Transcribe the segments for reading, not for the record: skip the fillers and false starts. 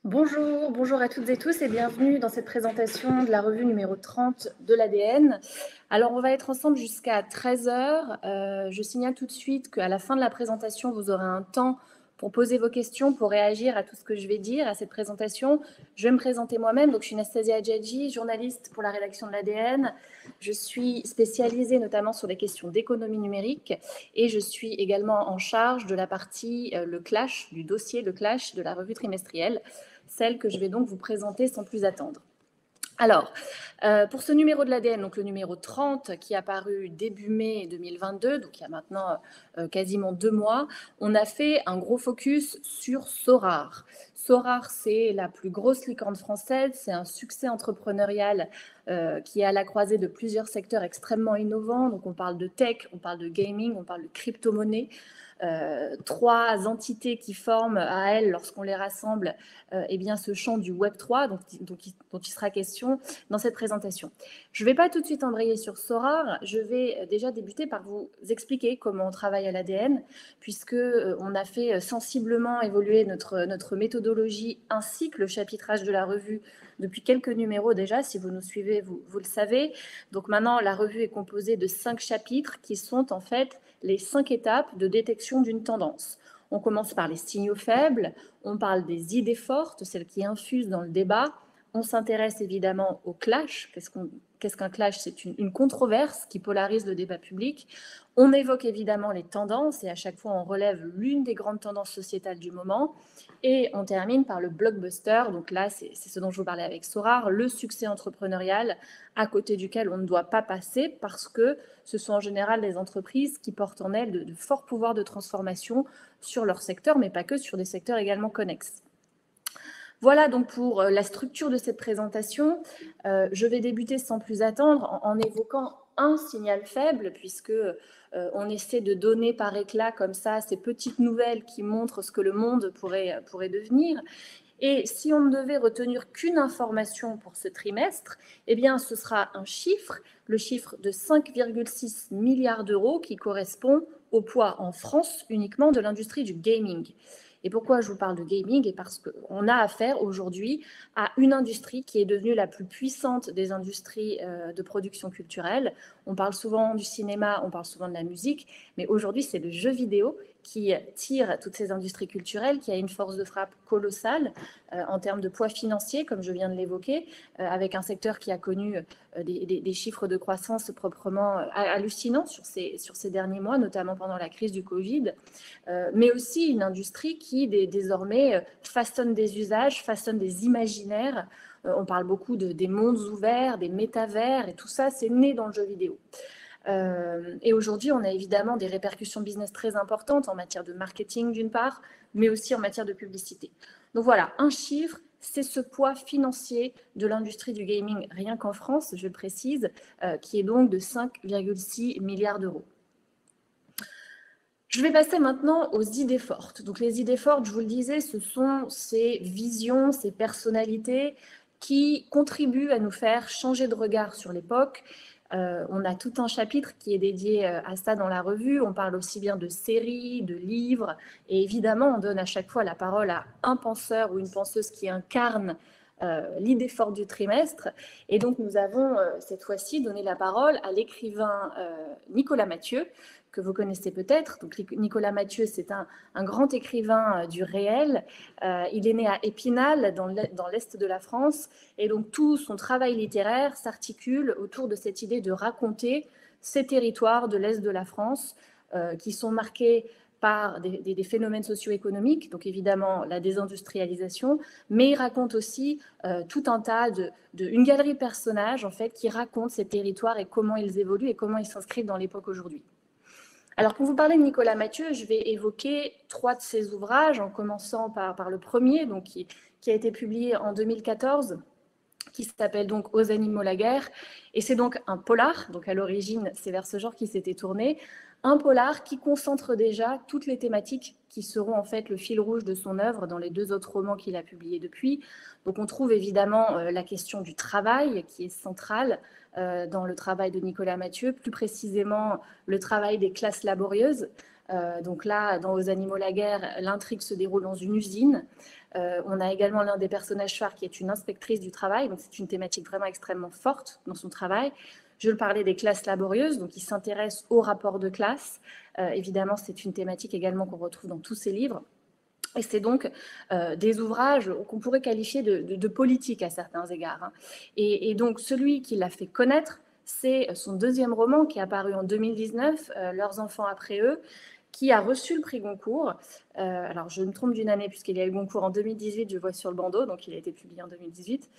Bonjour, bonjour à toutes et tous et bienvenue dans cette présentation de la revue numéro 30 de l'ADN. Alors on va être ensemble jusqu'à 13 heures. Je signale tout de suite qu'à la fin de la présentation, vous aurez un temps pour poser vos questions, pour réagir à tout ce que je vais dire à cette présentation. Je vais me présenter moi-même. Donc, je suis Nastasia Adjadji, journaliste pour la rédaction de l'ADN. Je suis spécialisée notamment sur les questions d'économie numérique et je suis également en charge de la partie le clash, du dossier le clash de la revue trimestrielle, celle que je vais donc vous présenter sans plus attendre. Alors, pour ce numéro de l'ADN, donc le numéro 30, qui est apparu début mai 2022, donc il y a maintenant quasiment 2 mois, on a fait un gros focus sur Sorare. Sorare, c'est la plus grosse licorne française, c'est un succès entrepreneurial qui est à la croisée de plusieurs secteurs extrêmement innovants. Donc on parle de tech, on parle de gaming, on parle de crypto-monnaie. 3 entités qui forment à elles, lorsqu'on les rassemble, eh bien, ce champ du Web3 dont il sera question dans cette présentation. Je ne vais pas tout de suite embrayer sur Sorare, je vais déjà débuter par vous expliquer comment on travaille à l'ADN, puisqu'on a fait sensiblement évoluer notre méthodologie ainsi que le chapitrage de la revue depuis quelques numéros déjà. Si vous nous suivez, vous le savez. Donc maintenant, la revue est composée de 5 chapitres qui sont en fait les 5 étapes de détection d'une tendance. On commence par les signaux faibles, on parle des idées fortes, celles qui infusent dans le débat. On s'intéresse évidemment au clash. Qu'est-ce qu'un clash? C'est une controverse qui polarise le débat public. On évoque évidemment les tendances et à chaque fois on relève l'une des grandes tendances sociétales du moment. Et on termine par le blockbuster. Donc là, c'est ce dont je vous parlais avec Sorare, le succès entrepreneurial à côté duquel on ne doit pas passer parce que ce sont en général des entreprises qui portent en elles de forts pouvoirs de transformation sur leur secteur, mais pas que, sur des secteurs également connexes. Voilà donc pour la structure de cette présentation. Je vais débuter sans plus attendre en évoquant un signal faible, puisque on essaie de donner par éclat comme ça ces petites nouvelles qui montrent ce que le monde pourrait devenir. Et si on ne devait retenir qu'une information pour ce trimestre, eh bien ce sera un chiffre, le chiffre de 5,6 milliards d'euros qui correspond au poids en France uniquement de l'industrie du gaming. Et pourquoi je vous parle de gaming? Et parce qu'on a affaire aujourd'hui à une industrie qui est devenue la plus puissante des industries de production culturelle. On parle souvent du cinéma, on parle souvent de la musique, mais aujourd'hui c'est le jeu vidéo qui tire toutes ces industries culturelles, qui a une force de frappe colossale en termes de poids financier, comme je viens de l'évoquer, avec un secteur qui a connu des chiffres de croissance proprement hallucinants sur ces derniers mois, notamment pendant la crise du Covid, mais aussi une industrie qui désormais façonne des usages, façonne des imaginaires. On parle beaucoup des mondes ouverts, des métavers, et tout ça, c'est né dans le jeu vidéo. Et aujourd'hui, on a évidemment des répercussions business très importantes en matière de marketing d'une part, mais aussi en matière de publicité. Donc voilà, un chiffre, c'est ce poids financier de l'industrie du gaming, rien qu'en France, je le précise, qui est donc de 5,6 milliards d'euros. Je vais passer maintenant aux idées fortes. Donc les idées fortes, je vous le disais, ce sont ces visions, ces personnalités qui contribuent à nous faire changer de regard sur l'époque. On a tout un chapitre qui est dédié à ça dans la revue. On parle aussi bien de séries, de livres. Et évidemment, on donne à chaque fois la parole à un penseur ou une penseuse qui incarne l'idée forte du trimestre. Et donc, nous avons cette fois-ci donné la parole à l'écrivain Nicolas Mathieu, que vous connaissez peut-être. Donc, Nicolas Mathieu, c'est un grand écrivain du réel. Il est né à Épinal, dans l'est de la France. Et donc, tout son travail littéraire s'articule autour de cette idée de raconter ces territoires de l'est de la France qui sont marqués par des phénomènes socio-économiques, donc évidemment la désindustrialisation, mais il raconte aussi tout un tas une galerie de personnages en fait, qui racontent ces territoires et comment ils évoluent et comment ils s'inscrivent dans l'époque aujourd'hui. Alors, pour vous parler de Nicolas Mathieu, je vais évoquer 3 de ses ouvrages, en commençant par le premier, donc, qui a été publié en 2014, qui s'appelle donc Aux animaux la guerre. Et c'est donc un polar, donc à l'origine, c'est vers ce genre qu'il s'était tourné, un polar qui concentre déjà toutes les thématiques qui seront en fait le fil rouge de son œuvre dans les 2 autres romans qu'il a publiés depuis. Donc on trouve évidemment la question du travail qui est centrale dans le travail de Nicolas Mathieu, plus précisément le travail des classes laborieuses, Donc là, dans Aux animaux la guerre, l'intrigue se déroule dans une usine. On a également l'un des personnages phares qui est une inspectrice du travail, donc c'est une thématique vraiment extrêmement forte dans son travail. Je parlais des classes laborieuses, donc il s'intéresse au rapport de classe. Évidemment, c'est une thématique également qu'on retrouve dans tous ses livres. Et c'est donc des ouvrages qu'on pourrait qualifier de politique à certains égards. Hein. Et donc celui qui l'a fait connaître, c'est son deuxième roman qui est apparu en 2019, Leurs enfants après eux, qui a reçu le prix Goncourt. Alors, je me trompe d'une année, puisqu'il y a eu Goncourt en 2018, je vois sur le bandeau, donc il a été publié en 2018.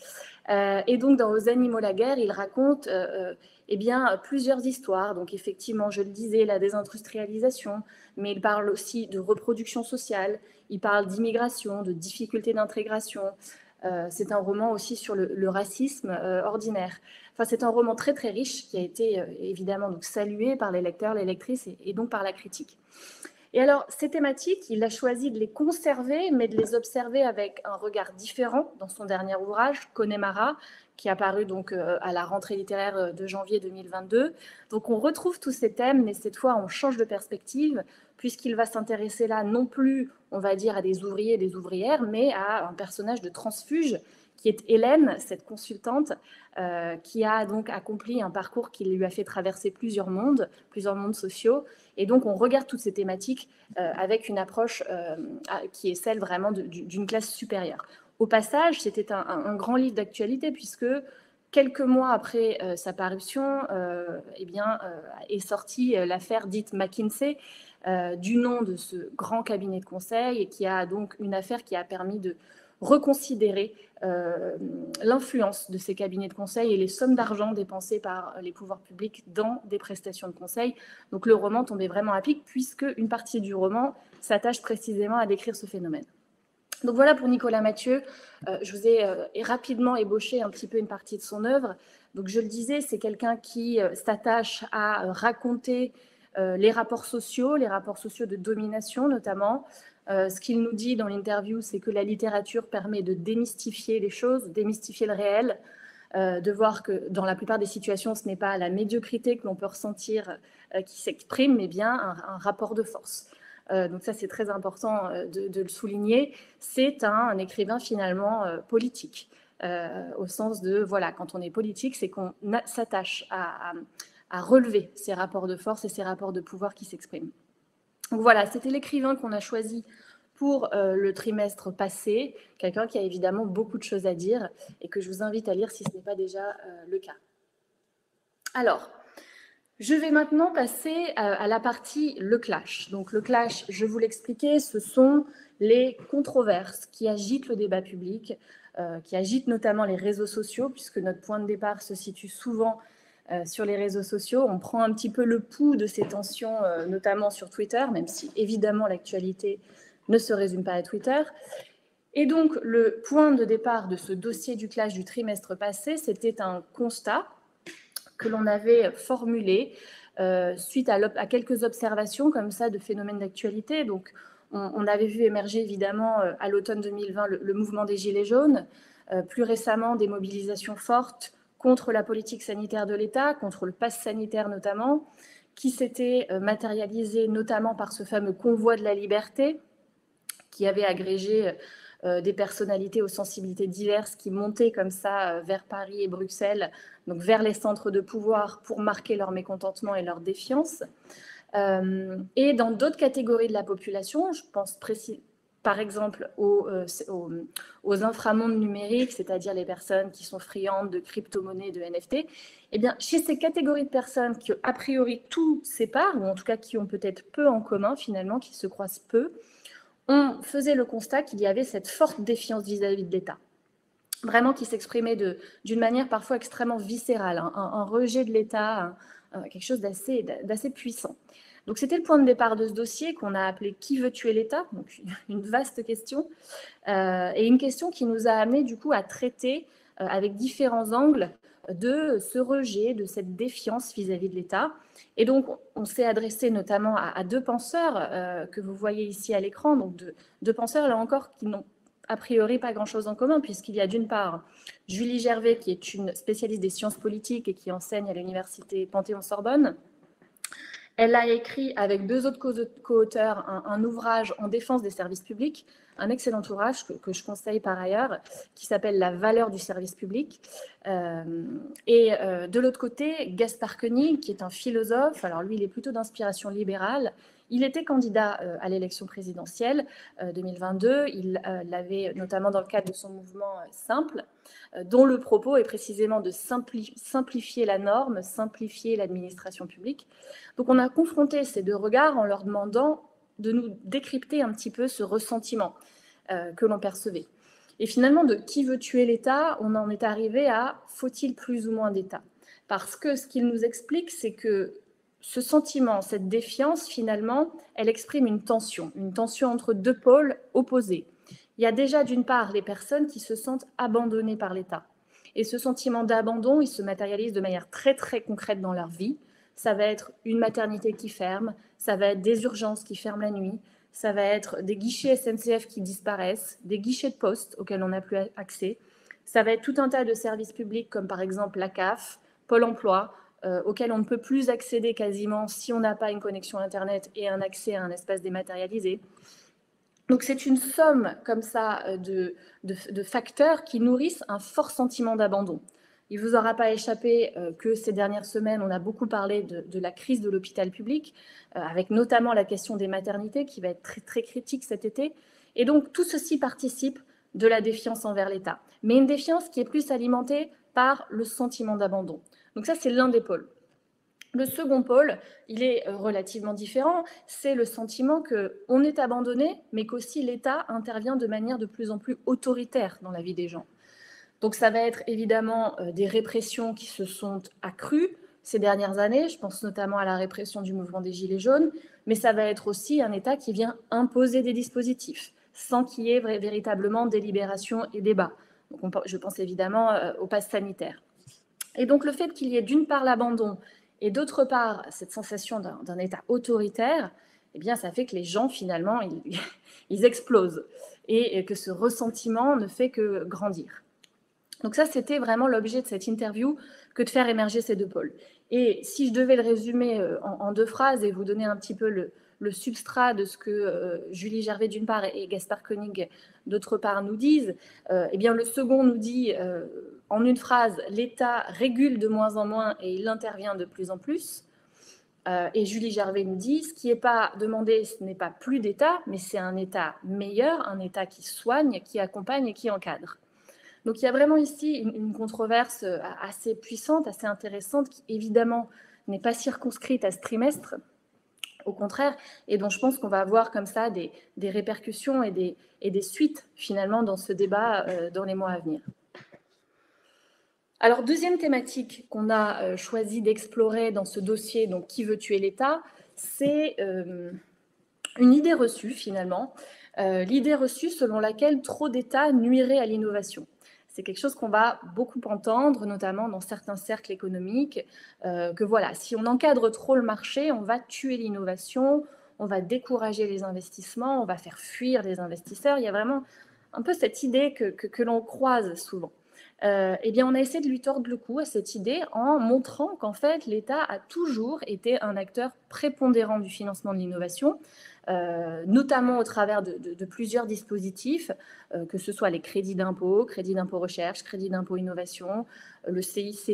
Et donc, dans Aux animaux la guerre, il raconte eh bien, plusieurs histoires. Donc, effectivement, je le disais, la désindustrialisation, mais il parle aussi de reproduction sociale, il parle d'immigration, de difficultés d'intégration. C'est un roman aussi sur le racisme ordinaire. Enfin, c'est un roman très très riche qui a été évidemment donc salué par les lecteurs, les lectrices et donc par la critique. Et alors, ces thématiques, il a choisi de les conserver, mais de les observer avec un regard différent dans son dernier ouvrage, Connemara, qui est apparu donc à la rentrée littéraire de janvier 2022. Donc, on retrouve tous ces thèmes, mais cette fois, on change de perspective, puisqu'il va s'intéresser là non plus, on va dire, à des ouvriers et des ouvrières, mais à un personnage de transfuge qui est Hélène, cette consultante, qui a donc accompli un parcours qui lui a fait traverser plusieurs mondes sociaux. Et donc, on regarde toutes ces thématiques avec une approche qui est celle vraiment d'une classe supérieure. Au passage, c'était un grand livre d'actualité, puisque quelques mois après sa parution, est sortie l'affaire dite McKinsey, du nom de ce grand cabinet de conseil, et qui a donc une affaire qui a permis de reconsidérer l'influence de ces cabinets de conseil et les sommes d'argent dépensées par les pouvoirs publics dans des prestations de conseil. Donc le roman tombait vraiment à pic, puisque une partie du roman s'attache précisément à décrire ce phénomène. Donc voilà pour Nicolas Mathieu. Je vous ai rapidement ébauché un petit peu une partie de son œuvre. Donc je le disais, c'est quelqu'un qui s'attache à raconter les rapports sociaux de domination notamment. Ce qu'il nous dit dans l'interview, c'est que la littérature permet de démystifier les choses, démystifier le réel, de voir que dans la plupart des situations, ce n'est pas la médiocrité que l'on peut ressentir qui s'exprime, mais bien un rapport de force. Donc ça, c'est très important de le souligner. C'est un écrivain finalement politique, au sens de, voilà, quand on est politique, c'est qu'on s'attache à relever ces rapports de force et ces rapports de pouvoir qui s'expriment. Donc voilà, c'était l'écrivain qu'on a choisi pour le trimestre passé, quelqu'un qui a évidemment beaucoup de choses à dire et que je vous invite à lire si ce n'est pas déjà le cas. Alors, je vais maintenant passer à la partie le clash. Donc le clash, je vous l'expliquais, ce sont les controverses qui agitent le débat public, qui agitent notamment les réseaux sociaux, puisque notre point de départ se situe souvent sur les réseaux sociaux. On prend un petit peu le pouls de ces tensions, notamment sur Twitter, même si évidemment l'actualité ne se résume pas à Twitter. Et donc le point de départ de ce dossier du clash du trimestre passé, c'était un constat que l'on avait formulé suite à quelques observations comme ça de phénomènes d'actualité. Donc on avait vu émerger évidemment à l'automne 2020 le mouvement des Gilets jaunes, plus récemment des mobilisations fortes contre la politique sanitaire de l'État, contre le pass sanitaire notamment, qui s'était matérialisé notamment par ce fameux convoi de la liberté, qui avait agrégé des personnalités aux sensibilités diverses qui montaient comme ça vers Paris et Bruxelles, donc vers les centres de pouvoir pour marquer leur mécontentement et leur défiance. Et dans d'autres catégories de la population, je pense par exemple aux inframondes numériques, c'est-à-dire les personnes qui sont friandes de crypto-monnaies, de NFT, eh bien, chez ces catégories de personnes qui, a priori, tout sépare, ou en tout cas qui ont peut-être peu en commun, finalement, qui se croisent peu, on faisait le constat qu'il y avait cette forte défiance vis-à-vis de l'État, vraiment qui s'exprimait d'une manière parfois extrêmement viscérale, un rejet de l'État, quelque chose d'assez puissant. Donc c'était le point de départ de ce dossier qu'on a appelé « Qui veut tuer l'État ?» Donc une vaste question, et une question qui nous a amené du coup à traiter avec différents angles de ce rejet, de cette défiance vis-à-vis de l'État. Et donc on s'est adressé notamment à deux penseurs que vous voyez ici à l'écran, donc deux penseurs là encore qui n'ont a priori pas grand-chose en commun, puisqu'il y a d'une part Julie Gervais, qui est une spécialiste des sciences politiques et qui enseigne à l'université Panthéon-Sorbonne, Elle a écrit avec 2 autres co-auteurs un ouvrage en défense des services publics, un excellent ouvrage que je conseille par ailleurs, qui s'appelle « La valeur du service public ». De l'autre côté, Gaspard Koenig, qui est un philosophe, alors lui, il est plutôt d'inspiration libérale. Il était candidat à l'élection présidentielle 2022. Il l'avait notamment dans le cadre de son mouvement Simple, dont le propos est précisément de simplifier la norme, simplifier l'administration publique. Donc on a confronté ces 2 regards en leur demandant de nous décrypter un petit peu ce ressentiment que l'on percevait. Et finalement, de qui veut tuer l'État, on en est arrivé à faut-il plus ou moins d'État? Parce que ce qu'il nous explique, c'est que ce sentiment, cette défiance, finalement, elle exprime une tension entre 2 pôles opposés. Il y a déjà d'une part les personnes qui se sentent abandonnées par l'État. Et ce sentiment d'abandon, il se matérialise de manière très très concrète dans leur vie. Ça va être une maternité qui ferme, ça va être des urgences qui ferment la nuit, ça va être des guichets SNCF qui disparaissent, des guichets de poste auxquels on n'a plus accès. Ça va être tout un tas de services publics comme par exemple la CAF, Pôle emploi, auxquels on ne peut plus accéder quasiment si on n'a pas une connexion Internet et un accès à un espace dématérialisé. Donc c'est une somme comme ça de facteurs qui nourrissent un fort sentiment d'abandon. Il ne vous aura pas échappé que ces dernières semaines, on a beaucoup parlé de la crise de l'hôpital public, avec notamment la question des maternités qui va être très, très critique cet été. Et donc tout ceci participe de la défiance envers l'État. Mais une défiance qui est plus alimentée par le sentiment d'abandon. Donc ça, c'est l'un des pôles. Le second pôle, il est relativement différent, c'est le sentiment qu'on est abandonné, mais qu'aussi l'État intervient de manière de plus en plus autoritaire dans la vie des gens. Donc ça va être évidemment des répressions qui se sont accrues ces dernières années, je pense notamment à la répression du mouvement des Gilets jaunes, mais ça va être aussi un État qui vient imposer des dispositifs, sans qu'il y ait véritablement délibération et débat. Donc je pense évidemment au pass sanitaire. Et donc le fait qu'il y ait d'une part l'abandon et d'autre part cette sensation d'un État autoritaire, eh bien ça fait que les gens finalement, ils explosent et que ce ressentiment ne fait que grandir. Donc ça, c'était vraiment l'objet de cette interview, que de faire émerger ces 2 pôles. Et si je devais le résumer en 2 phrases et vous donner un petit peu le substrat de ce que Julie Gervais d'une part et Gaspard Koenig d'autre part nous disent, eh bien le second nous dit en une phrase, l'État régule de moins en moins et il intervient de plus en plus. Et Julie Gervais nous dit, ce qui n'est pas demandé, ce n'est pas plus d'État, mais c'est un État meilleur, un État qui soigne, qui accompagne et qui encadre. Donc il y a vraiment ici une controverse assez puissante, assez intéressante, qui évidemment n'est pas circonscrite à ce trimestre, au contraire, et dont je pense qu'on va avoir comme ça des répercussions et des suites finalement dans ce débat dans les mois à venir. Alors deuxième thématique qu'on a choisi d'explorer dans ce dossier, donc qui veut tuer l'État, c'est une idée reçue finalement, l'idée reçue selon laquelle trop d'État nuirait à l'innovation. C'est quelque chose qu'on va beaucoup entendre, notamment dans certains cercles économiques, que voilà, si on encadre trop le marché, on va tuer l'innovation, on va décourager les investissements, on va faire fuir les investisseurs. Il y a vraiment un peu cette idée que l'on croise souvent. Eh bien, on a essayé de lui tordre le cou à cette idée en montrant qu'en fait, l'État a toujours été un acteur prépondérant du financement de l'innovation, notamment au travers de plusieurs dispositifs, que ce soit les crédit d'impôt recherche, crédit d'impôt innovation, le CICE,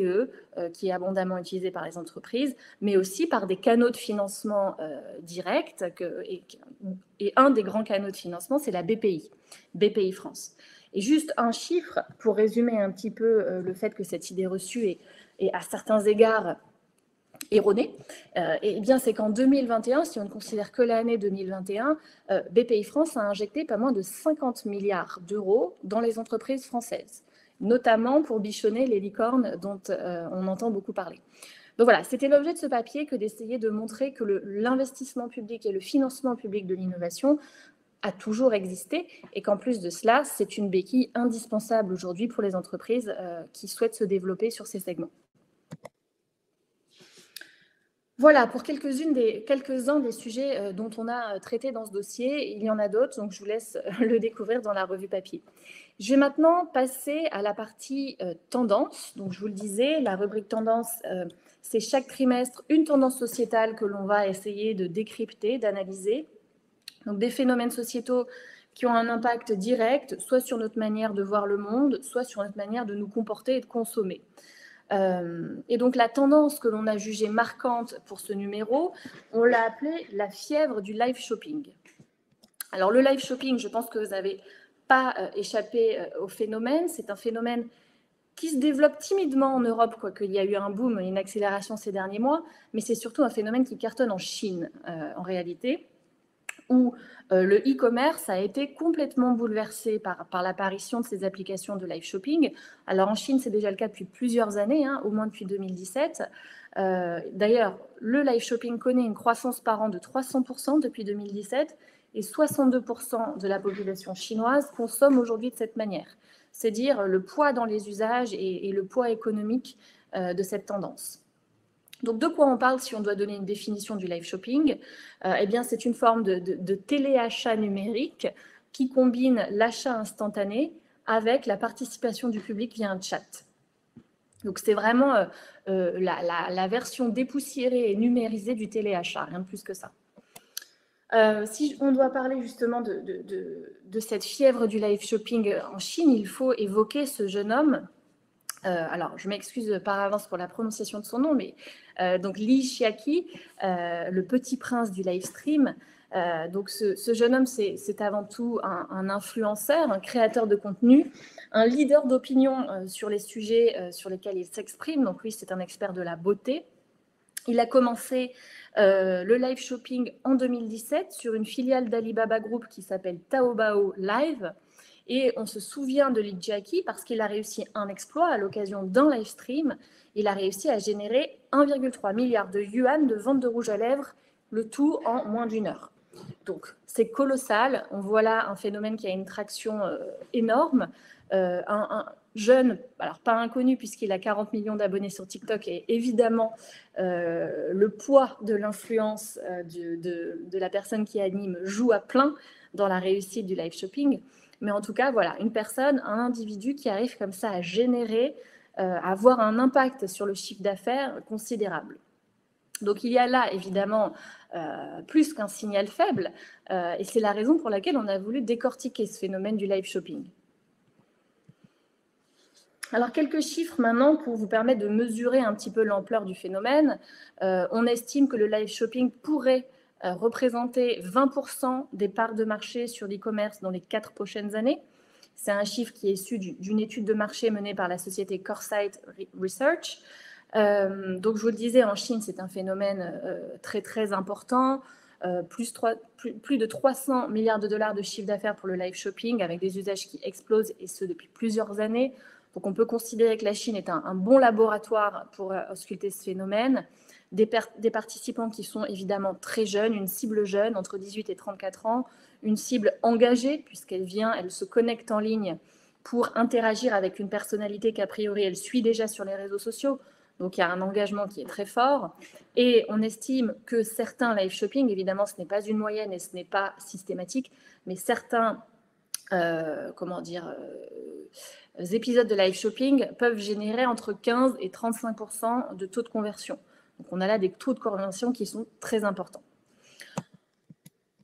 qui est abondamment utilisé par les entreprises, mais aussi par des canaux de financement directs. Et un des grands canaux de financement, c'est la BPI France. Et juste un chiffre pour résumer un petit peu le fait que cette idée reçue est à certains égards erronée, eh bien c'est qu'en 2021, si on ne considère que l'année 2021, BPI France a injecté pas moins de 50 milliards d'euros dans les entreprises françaises, notamment pour bichonner les licornes dont on entend beaucoup parler. Donc voilà, c'était l'objet de ce papier que d'essayer de montrer que l'investissement public et le financement public de l'innovation a toujours existé et qu'en plus de cela, c'est une béquille indispensable aujourd'hui pour les entreprises qui souhaitent se développer sur ces segments. Voilà, pour quelques-uns des sujets dont on a traité dans ce dossier. Il y en a d'autres, donc je vous laisse le découvrir dans la revue papier. Je vais maintenant passer à la partie tendance. Donc, je vous le disais, la rubrique tendance, c'est chaque trimestre une tendance sociétale que l'on va essayer de décrypter, d'analyser. Donc, des phénomènes sociétaux qui ont un impact direct, soit sur notre manière de voir le monde, soit sur notre manière de nous comporter et de consommer. Et donc la tendance que l'on a jugée marquante pour ce numéro, on l'a appelée la fièvre du live shopping. Alors le live shopping, je pense que vous n'avez pas échappé au phénomène. C'est un phénomène qui se développe timidement en Europe, quoiqu'il y a eu un boom et une accélération ces derniers mois, mais c'est surtout un phénomène qui cartonne en Chine en réalité, où le e-commerce a été complètement bouleversé par l'apparition de ces applications de live shopping. Alors en Chine, c'est déjà le cas depuis plusieurs années, au moins depuis 2017. D'ailleurs, le live shopping connaît une croissance par an de 300% depuis 2017 et 62% de la population chinoise consomme aujourd'hui de cette manière. C'est dire le poids dans les usages et le poids économique de cette tendance. Donc, de quoi on parle si on doit donner une définition du live shopping? Eh bien, c'est une forme de téléachat numérique qui combine l'achat instantané avec la participation du public via un chat. Donc, c'est vraiment la version dépoussiérée et numérisée du téléachat, rien de plus que ça. Si on doit parler justement de cette fièvre du live shopping en Chine, il faut évoquer ce jeune homme. Alors, je m'excuse par avance pour la prononciation de son nom, mais donc Li Xiaqi, le petit prince du live stream. Donc, ce jeune homme, c'est avant tout un influenceur, un créateur de contenu, un leader d'opinion sur les sujets sur lesquels il s'exprime. Donc, lui, c'est un expert de la beauté. Il a commencé le live shopping en 2017 sur une filiale d'Alibaba Group qui s'appelle Taobao Live. Et on se souvient de Li Xiaqi parce qu'il a réussi un exploit à l'occasion d'un live stream. Il a réussi à générer 1,3 milliard de yuan de vente de rouge à lèvres, le tout en moins d'une heure. Donc, c'est colossal. On voit là un phénomène qui a une traction énorme. Un jeune, alors pas inconnu puisqu'il a 40 millions d'abonnés sur TikTok, et évidemment le poids de l'influence de la personne qui anime joue à plein dans la réussite du live shopping. Mais en tout cas, voilà, une personne, un individu qui arrive comme ça à générer, à avoir un impact sur le chiffre d'affaires considérable. Donc il y a là évidemment plus qu'un signal faible, et c'est la raison pour laquelle on a voulu décortiquer ce phénomène du live shopping. Alors, quelques chiffres maintenant pour vous permettre de mesurer un petit peu l'ampleur du phénomène. On estime que le live shopping pourrait représenter 20% des parts de marché sur l'e-commerce dans les 4 prochaines années. C'est un chiffre qui est issu d'une étude de marché menée par la société Coresight Research. Donc, je vous le disais, en Chine, c'est un phénomène très, très important. Plus de 300 milliards de dollars de chiffre d'affaires pour le live shopping, avec des usages qui explosent, et ce depuis plusieurs années. Donc, on peut considérer que la Chine est un bon laboratoire pour ausculter ce phénomène. Des participants qui sont évidemment très jeunes, une cible jeune, entre 18 et 34 ans, une cible engagée, puisqu'elle elle se connecte en ligne pour interagir avec une personnalité qu'a priori elle suit déjà sur les réseaux sociaux. Donc, il y a un engagement qui est très fort. Et on estime que certains live shopping, évidemment, ce n'est pas une moyenne et ce n'est pas systématique, mais certains épisodes de live shopping peuvent générer entre 15 et 35% de taux de conversion. Donc, on a là des taux de conversion qui sont très importants.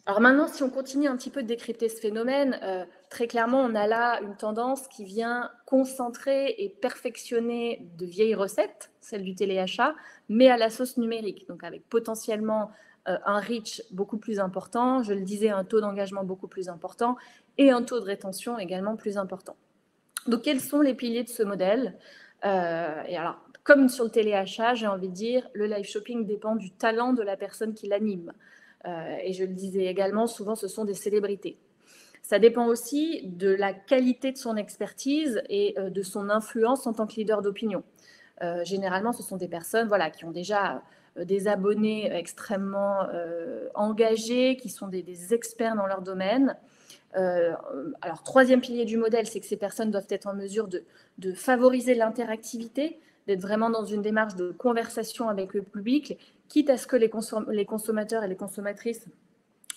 Alors maintenant, si on continue un petit peu de décrypter ce phénomène, très clairement, on a là une tendance qui vient concentrer et perfectionner de vieilles recettes, celles du téléachat, mais à la sauce numérique, donc avec potentiellement un reach beaucoup plus important, je le disais, un taux d'engagement beaucoup plus important et un taux de rétention également plus important. Donc, quels sont les piliers de ce modèle? Et alors, comme sur le téléachat, j'ai envie de dire, le live shopping dépend du talent de la personne qui l'anime. Et je le disais également, souvent, ce sont des célébrités. Ça dépend aussi de la qualité de son expertise et de son influence en tant que leader d'opinion. Généralement, ce sont des personnes qui ont déjà des abonnés extrêmement engagés, qui sont des experts dans leur domaine. Alors, troisième pilier du modèle, c'est que ces personnes doivent être en mesure de favoriser l'interactivité, d'être vraiment dans une démarche de conversation avec le public quitte à ce que les consommateurs et les consommatrices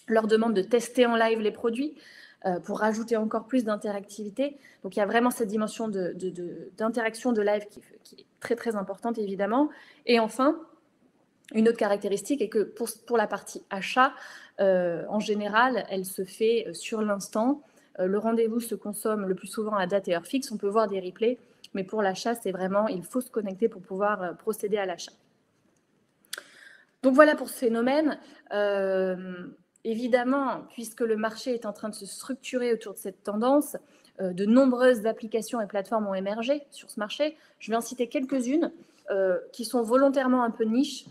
leur demandent de tester en live les produits pour rajouter encore plus d'interactivité. Donc, il y a vraiment cette dimension d'interaction de live qui est très, très importante, évidemment. Et enfin, une autre caractéristique est que pour la partie achat, en général, elle se fait sur l'instant. Le rendez-vous se consomme le plus souvent à date et heure fixe. On peut voir des replays, mais pour l'achat, c'est vraiment, il faut se connecter pour pouvoir procéder à l'achat. Donc voilà pour ce phénomène. Évidemment, puisque le marché est en train de se structurer autour de cette tendance, de nombreuses applications et plateformes ont émergé sur ce marché. Je vais en citer quelques-unes qui sont volontairement un peu niches,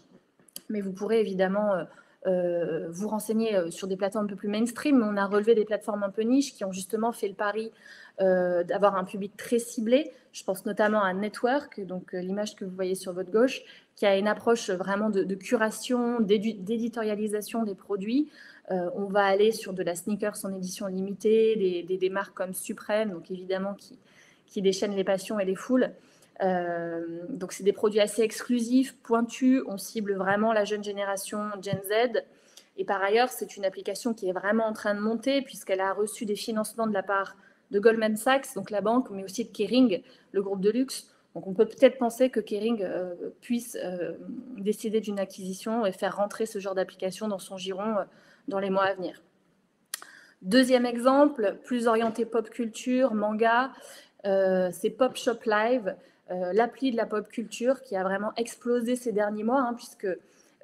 mais vous pourrez évidemment vous renseigner sur des plateformes un peu plus mainstream. On a relevé des plateformes un peu niches qui ont justement fait le pari d'avoir un public très ciblé. Je pense notamment à Network, donc l'image que vous voyez sur votre gauche, qui a une approche vraiment de curation, d'éditorialisation des produits. On va aller sur de la sneakers en édition limitée, des marques comme Supreme, donc évidemment qui déchaînent les passions et les foules. Donc c'est des produits assez exclusifs, pointus, on cible vraiment la jeune génération Gen Z. Et par ailleurs, c'est une application qui est vraiment en train de monter puisqu'elle a reçu des financements de la part de Goldman Sachs, donc la banque, mais aussi de Kering, le groupe de luxe. Donc on peut peut-être penser que Kering puisse décider d'une acquisition et faire rentrer ce genre d'application dans son giron dans les mois à venir. Deuxième exemple, plus orienté pop culture, manga, c'est Pop Shop Live, l'appli de la pop culture qui a vraiment explosé ces derniers mois, puisque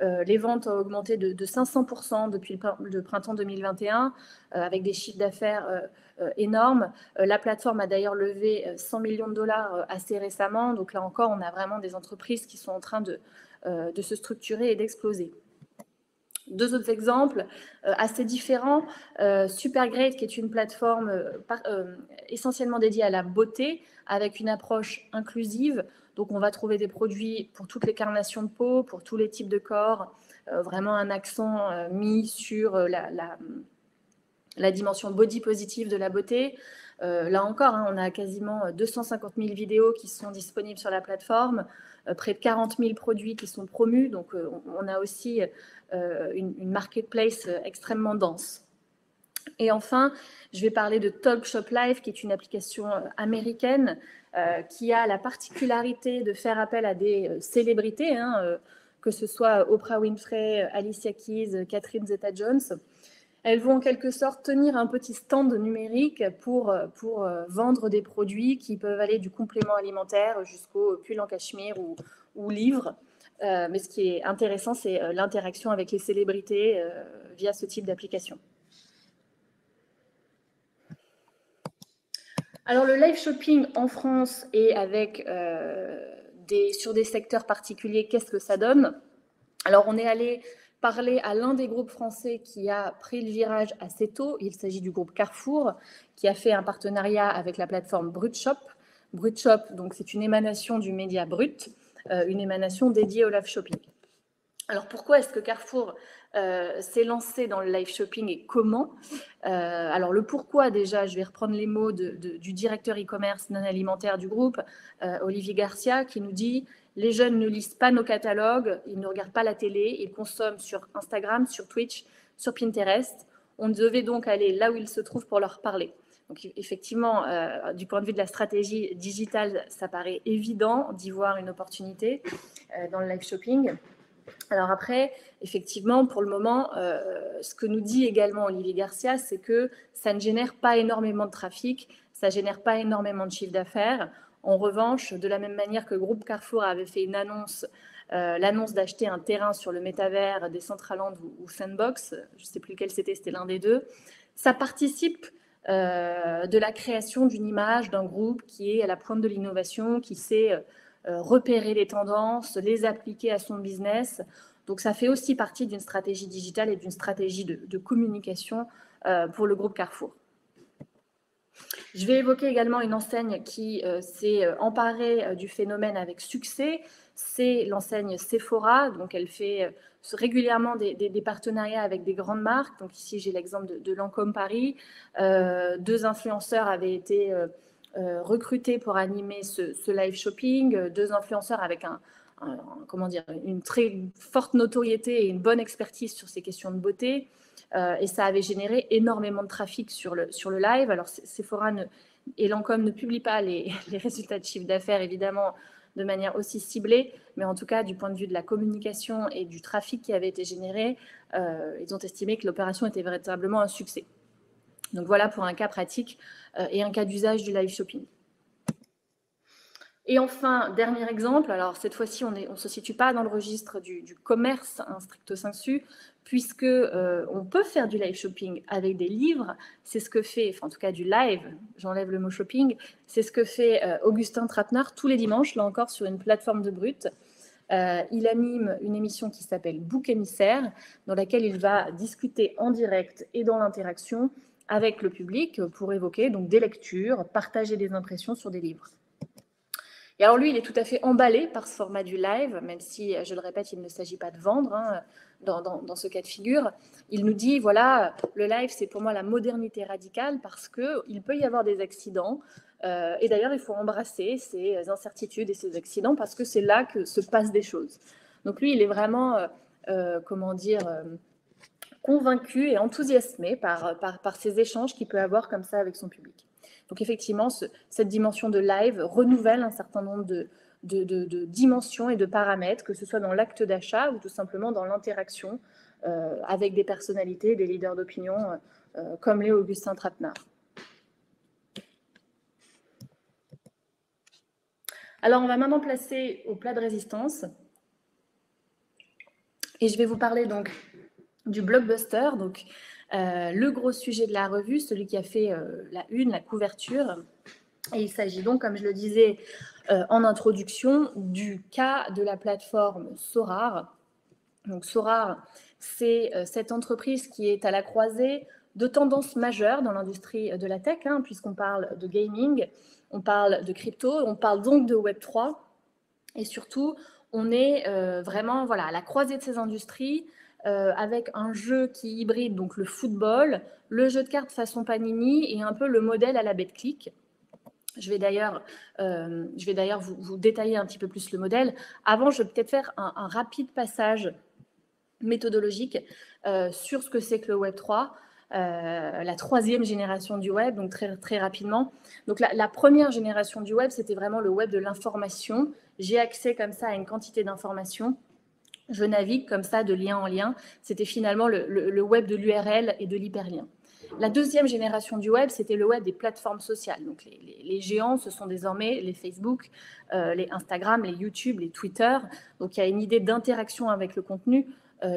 les ventes ont augmenté de 500% depuis le printemps 2021, avec des chiffres d'affaires énormes. La plateforme a d'ailleurs levé 100 millions de dollars assez récemment. Donc là encore, on a vraiment des entreprises qui sont en train de se structurer et d'exploser. Deux autres exemples assez différents. Supergreat, qui est une plateforme essentiellement dédiée à la beauté, avec une approche inclusive. Donc, on va trouver des produits pour toutes les carnations de peau, pour tous les types de corps. Vraiment un accent mis sur la dimension body positive de la beauté. Là encore, on a quasiment 250 000 vidéos qui sont disponibles sur la plateforme, près de 40 000 produits qui sont promus. Donc, on a aussi une marketplace extrêmement dense. Et enfin, je vais parler de Talk Shop Live, qui est une application américaine qui a la particularité de faire appel à des célébrités, que ce soit Oprah Winfrey, Alicia Keys, Catherine Zeta-Jones. Elles vont en quelque sorte tenir un petit stand numérique pour vendre des produits qui peuvent aller du complément alimentaire jusqu'au pull en cachemire ou livre. Mais ce qui est intéressant, c'est l'interaction avec les célébrités via ce type d'application. Alors, le live shopping en France et avec sur des secteurs particuliers, qu'est-ce que ça donne? Alors, on est allé parler à l'un des groupes français qui a pris le virage assez tôt. Il s'agit du groupe Carrefour, qui a fait un partenariat avec la plateforme BrutShop. BrutShop, donc, c'est une émanation du média Brut, une émanation dédiée au live shopping. Alors, pourquoi est-ce que Carrefour s'est lancé dans le live shopping et comment? Alors, le pourquoi, déjà, je vais reprendre les mots du directeur e-commerce non alimentaire du groupe, Olivier Garcia, qui nous dit « Les jeunes ne lisent pas nos catalogues, ils ne regardent pas la télé, ils consomment sur Instagram, sur Twitch, sur Pinterest. On devait donc aller là où ils se trouvent pour leur parler. » Donc, effectivement, du point de vue de la stratégie digitale, ça paraît évident d'y voir une opportunité dans le live shopping. Alors après, effectivement, pour le moment, ce que nous dit également Olivier Garcia, c'est que ça ne génère pas énormément de trafic, ça ne génère pas énormément de chiffre d'affaires. En revanche, de la même manière que le groupe Carrefour avait fait une annonce, l'annonce d'acheter un terrain sur le métavers des Decentraland ou Sandbox, je ne sais plus lequel c'était l'un des deux, ça participe de la création d'une image d'un groupe qui est à la pointe de l'innovation, qui sait repérer les tendances, les appliquer à son business. Donc, ça fait aussi partie d'une stratégie digitale et d'une stratégie de communication pour le groupe Carrefour. Je vais évoquer également une enseigne qui s'est emparée du phénomène avec succès. C'est l'enseigne Sephora. Donc, elle fait régulièrement des partenariats avec des grandes marques. Donc, ici, j'ai l'exemple de Lancôme Paris. Deux influenceurs avaient été recrutés pour animer ce live shopping, deux influenceurs avec comment dire, une très forte notoriété et une bonne expertise sur ces questions de beauté. Et ça avait généré énormément de trafic sur le live. Alors, Sephora et Lancôme ne publient pas les résultats de chiffre d'affaires, évidemment, de manière aussi ciblée, mais en tout cas, du point de vue de la communication et du trafic qui avait été généré, ils ont estimé que l'opération était véritablement un succès. Donc voilà pour un cas pratique et un cas d'usage du live shopping. Et enfin, dernier exemple, alors cette fois-ci, on ne se situe pas dans le registre du commerce stricto sensu, puisque on peut faire du live shopping avec des livres. C'est ce que fait, enfin en tout cas du live, j'enlève le mot shopping, c'est ce que fait Augustin Trapenard tous les dimanches, là encore sur une plateforme de Brut. Il anime une émission qui s'appelle Bouc émissaire, dans laquelle il va discuter en direct et dans l'interaction avec le public pour évoquer donc des lectures, partager des impressions sur des livres. Et alors lui, il est tout à fait emballé par ce format du live, même si, je le répète, il ne s'agit pas de vendre dans ce cas de figure. Il nous dit, voilà, le live, c'est pour moi la modernité radicale parce qu'il peut y avoir des accidents. Et d'ailleurs, il faut embrasser ces incertitudes et ces accidents parce que c'est là que se passent des choses. Donc lui, il est vraiment, convaincu et enthousiasmé par ces échanges qu'il peut avoir comme ça avec son public. Donc effectivement, cette dimension de live renouvelle un certain nombre de dimensions et de paramètres, que ce soit dans l'acte d'achat ou tout simplement dans l'interaction avec des personnalités, des leaders d'opinion comme les Augustin Trapenard. Alors on va maintenant placer au plat de résistance et je vais vous parler donc du blockbuster, donc le gros sujet de la revue, celui qui a fait la une, la couverture. Et il s'agit donc, comme je le disais en introduction, du cas de la plateforme Sorare. Donc Sorare, c'est cette entreprise qui est à la croisée de tendances majeures dans l'industrie de la tech, puisqu'on parle de gaming, on parle de crypto, on parle donc de Web3. Et surtout, on est vraiment à la croisée de ces industries, avec un jeu qui hybride donc le football, le jeu de cartes façon Panini et un peu le modèle à la BetClick. Je vais d'ailleurs vous détailler un petit peu plus le modèle. Avant, je vais peut-être faire un rapide passage méthodologique sur ce que c'est que le Web3, la troisième génération du web, donc très, très rapidement. Donc la première génération du web, c'était vraiment le web de l'information. J'ai accès comme ça à une quantité d'informations. Je navigue comme ça de lien en lien. C'était finalement le web de l'URL et de l'hyperlien. La deuxième génération du web, c'était le web des plateformes sociales. Donc les géants, ce sont désormais les Facebook, les Instagram, les YouTube, les Twitter. Donc il y a une idée d'interaction avec le contenu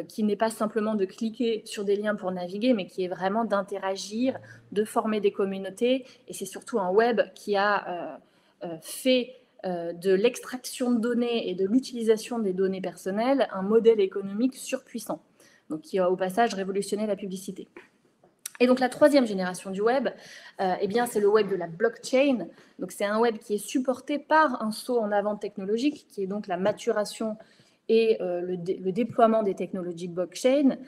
qui n'est pas simplement de cliquer sur des liens pour naviguer, mais qui est vraiment d'interagir, de former des communautés. Et c'est surtout un web qui a fait de l'extraction de données et de l'utilisation des données personnelles un modèle économique surpuissant, donc qui a au passage révolutionné la publicité. Et donc la troisième génération du web, c'est le web de la blockchain. Donc c'est un web qui est supporté par un saut en avant technologique, qui est donc la maturation et le déploiement des technologies de blockchain.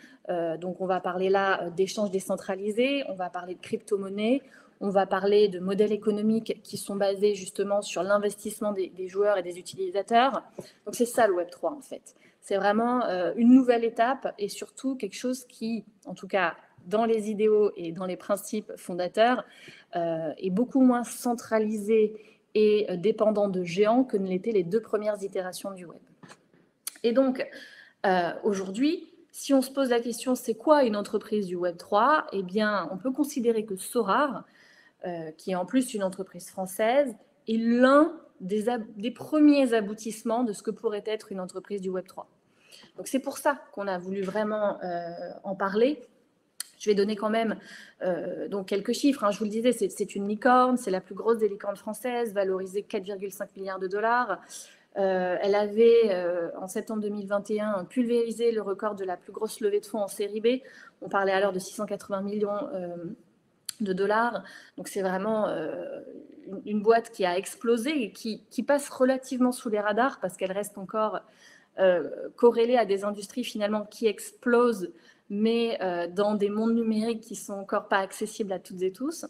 Donc on va parler là d'échanges décentralisés, on va parler de crypto-monnaies, on va parler de modèles économiques qui sont basés justement sur l'investissement des joueurs et des utilisateurs. Donc c'est ça le Web3 en fait. C'est vraiment une nouvelle étape et surtout quelque chose qui, en tout cas dans les idéaux et dans les principes fondateurs, est beaucoup moins centralisé et dépendant de géants que ne l'étaient les deux premières itérations du web. Et donc, aujourd'hui, si on se pose la question, c'est quoi une entreprise du Web3 ? Eh bien, on peut considérer que Sorare, qui est en plus une entreprise française, est l'un des premiers aboutissements de ce que pourrait être une entreprise du Web3. Donc, c'est pour ça qu'on a voulu vraiment en parler. Je vais donner quand même donc quelques chiffres. Je vous le disais, c'est une licorne, c'est la plus grosse des licornes françaises, valorisée 4,5 milliards de dollars. Elle avait, en septembre 2021, pulvérisé le record de la plus grosse levée de fonds en série B. On parlait alors de 680 millions de dollars. Donc c'est vraiment une boîte qui a explosé et qui passe relativement sous les radars parce qu'elle reste encore corrélée à des industries finalement qui explosent, mais dans des mondes numériques qui ne sont encore pas accessibles à toutes et tous.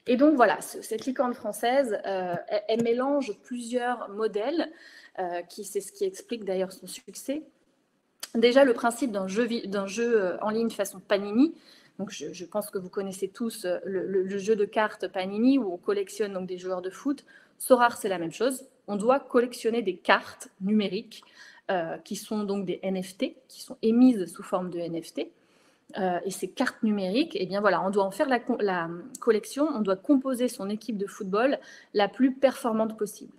Et donc voilà, cette licorne française, elle mélange plusieurs modèles, c'est ce qui explique d'ailleurs son succès. Déjà, le principe d'un jeu en ligne façon Panini. Donc, je pense que vous connaissez tous le jeu de cartes Panini où on collectionne donc des joueurs de foot. Sorare, c'est la même chose. On doit collectionner des cartes numériques qui sont donc des NFT, qui sont émises sous forme de NFT. Et ces cartes numériques, eh bien voilà, on doit en faire la collection, on doit composer son équipe de football la plus performante possible.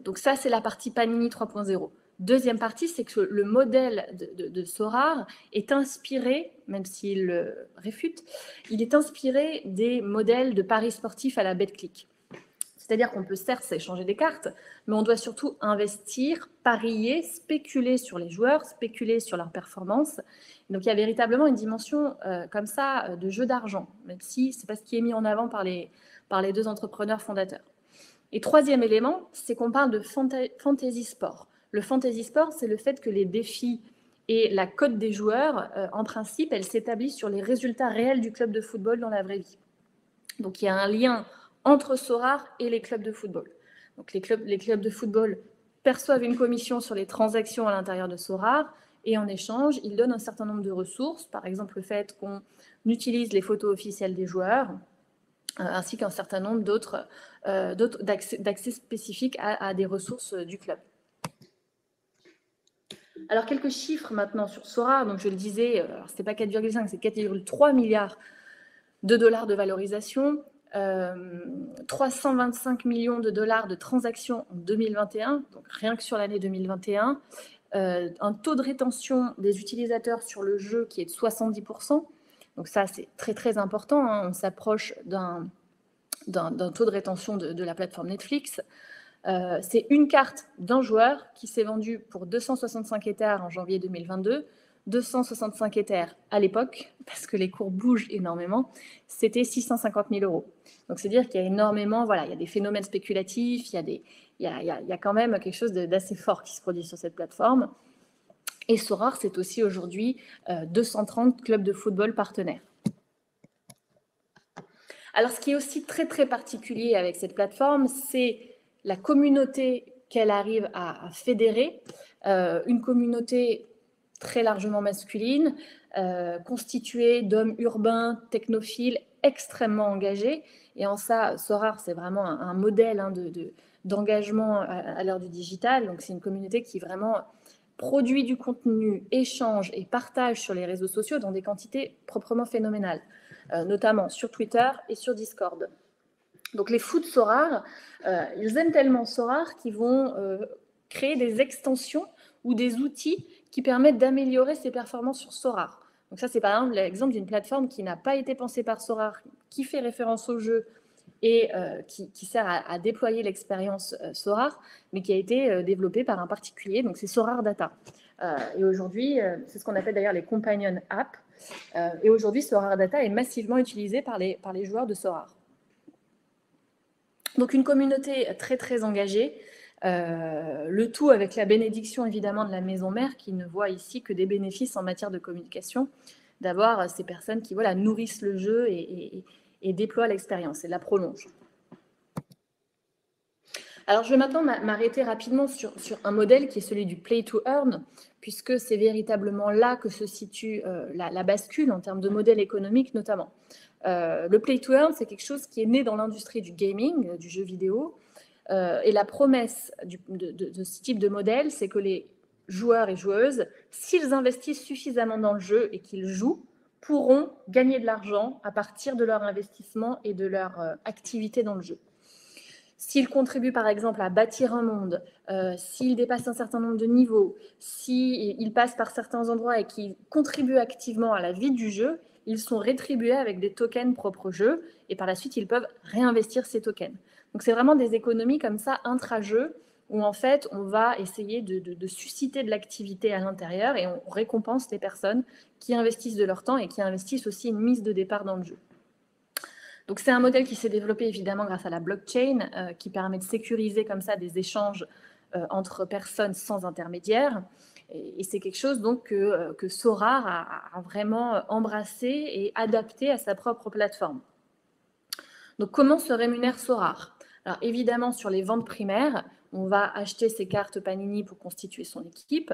Donc ça, c'est la partie Panini 3.0. Deuxième partie, c'est que le modèle de Sorare est inspiré, même s'il le réfute, il est inspiré des modèles de paris sportifs à la BetClick. C'est-à-dire qu'on peut certes s'échanger des cartes, mais on doit surtout investir, parier, spéculer sur les joueurs, spéculer sur leur performance. Donc il y a véritablement une dimension comme ça de jeu d'argent, même si ce n'est pas ce qui est mis en avant par les deux entrepreneurs fondateurs. Et troisième élément, c'est qu'on parle de fantasy sport. Le fantasy sport, c'est le fait que les défis et la cote des joueurs, en principe, elle s'établit sur les résultats réels du club de football dans la vraie vie. Donc il y a un lien entre Sorare et les clubs de football. Donc les clubs de football perçoivent une commission sur les transactions à l'intérieur de Sorare et en échange, ils donnent un certain nombre de ressources, par exemple le fait qu'on utilise les photos officielles des joueurs, ainsi qu'un certain nombre d'autres d'accès spécifiques à des ressources du club. Alors, quelques chiffres maintenant sur Sorare. Donc, je le disais, ce n'était pas 4,5, c'est 4,3 milliards de dollars de valorisation, 325 millions de dollars de transactions en 2021, donc rien que sur l'année 2021, un taux de rétention des utilisateurs sur le jeu qui est de 70%. Donc ça, c'est très, très important. Hein. On s'approche d'un taux de rétention de la plateforme Netflix. C'est une carte d'un joueur qui s'est vendue pour 265 Ethers en janvier 2022. 265 Ethers à l'époque, parce que les cours bougent énormément, c'était 650 000 euros. Donc c'est dire qu'il y a énormément, voilà, il y a des phénomènes spéculatifs, il y a quand même quelque chose d'assez fort qui se produit sur cette plateforme. Et Sorare, c'est aussi aujourd'hui 230 clubs de football partenaires. Alors, ce qui est aussi très, très particulier avec cette plateforme, c'est la communauté qu'elle arrive à fédérer, une communauté très largement masculine, constituée d'hommes urbains, technophiles, extrêmement engagés. Et en ça, Sorare, c'est vraiment un modèle d'engagement à l'heure du digital. Donc, c'est une communauté qui vraiment produit du contenu, échange et partage sur les réseaux sociaux dans des quantités proprement phénoménales, notamment sur Twitter et sur Discord. Donc les fous de Sorare, ils aiment tellement Sorare qu'ils vont créer des extensions ou des outils qui permettent d'améliorer ses performances sur Sorare. Donc ça, c'est par exemple l'exemple d'une plateforme qui n'a pas été pensée par Sorare, qui fait référence au jeu et qui sert à déployer l'expérience Sorare, mais qui a été développée par un particulier, donc c'est Sorare Data. Et aujourd'hui, c'est ce qu'on appelle d'ailleurs les companion apps. Et aujourd'hui, Sorare Data est massivement utilisé par les joueurs de Sorare. Donc une communauté très très engagée, le tout avec la bénédiction évidemment de la maison mère qui ne voit ici que des bénéfices en matière de communication, d'avoir ces personnes qui voilà, nourrissent le jeu et déploient l'expérience et la prolongent. Alors je vais maintenant m'arrêter rapidement sur un modèle qui est celui du play to earn, puisque c'est véritablement là que se situe la bascule en termes de modèle économique notamment. Le play to earn, c'est quelque chose qui est né dans l'industrie du gaming, du jeu vidéo, et la promesse de ce type de modèle, c'est que les joueurs et joueuses, s'ils investissent suffisamment dans le jeu et qu'ils jouent, pourront gagner de l'argent à partir de leur investissement et de leur activité dans le jeu. S'ils contribuent par exemple à bâtir un monde, s'ils dépassent un certain nombre de niveaux, s'ils passent par certains endroits et qu'ils contribuent activement à la vie du jeu, ils sont rétribués avec des tokens propres au jeu et par la suite, ils peuvent réinvestir ces tokens. Donc, c'est vraiment des économies comme ça, intra-jeu, où en fait, on va essayer de susciter de l'activité à l'intérieur et on récompense les personnes qui investissent de leur temps et qui investissent aussi une mise de départ dans le jeu. Donc, c'est un modèle qui s'est développé évidemment grâce à la blockchain, qui permet de sécuriser comme ça des échanges entre personnes sans intermédiaire. Et c'est quelque chose donc que Sorare a vraiment embrassé et adapté à sa propre plateforme. Donc, comment se rémunère Sorare? Alors, évidemment, sur les ventes primaires, on va acheter ses cartes Panini pour constituer son équipe.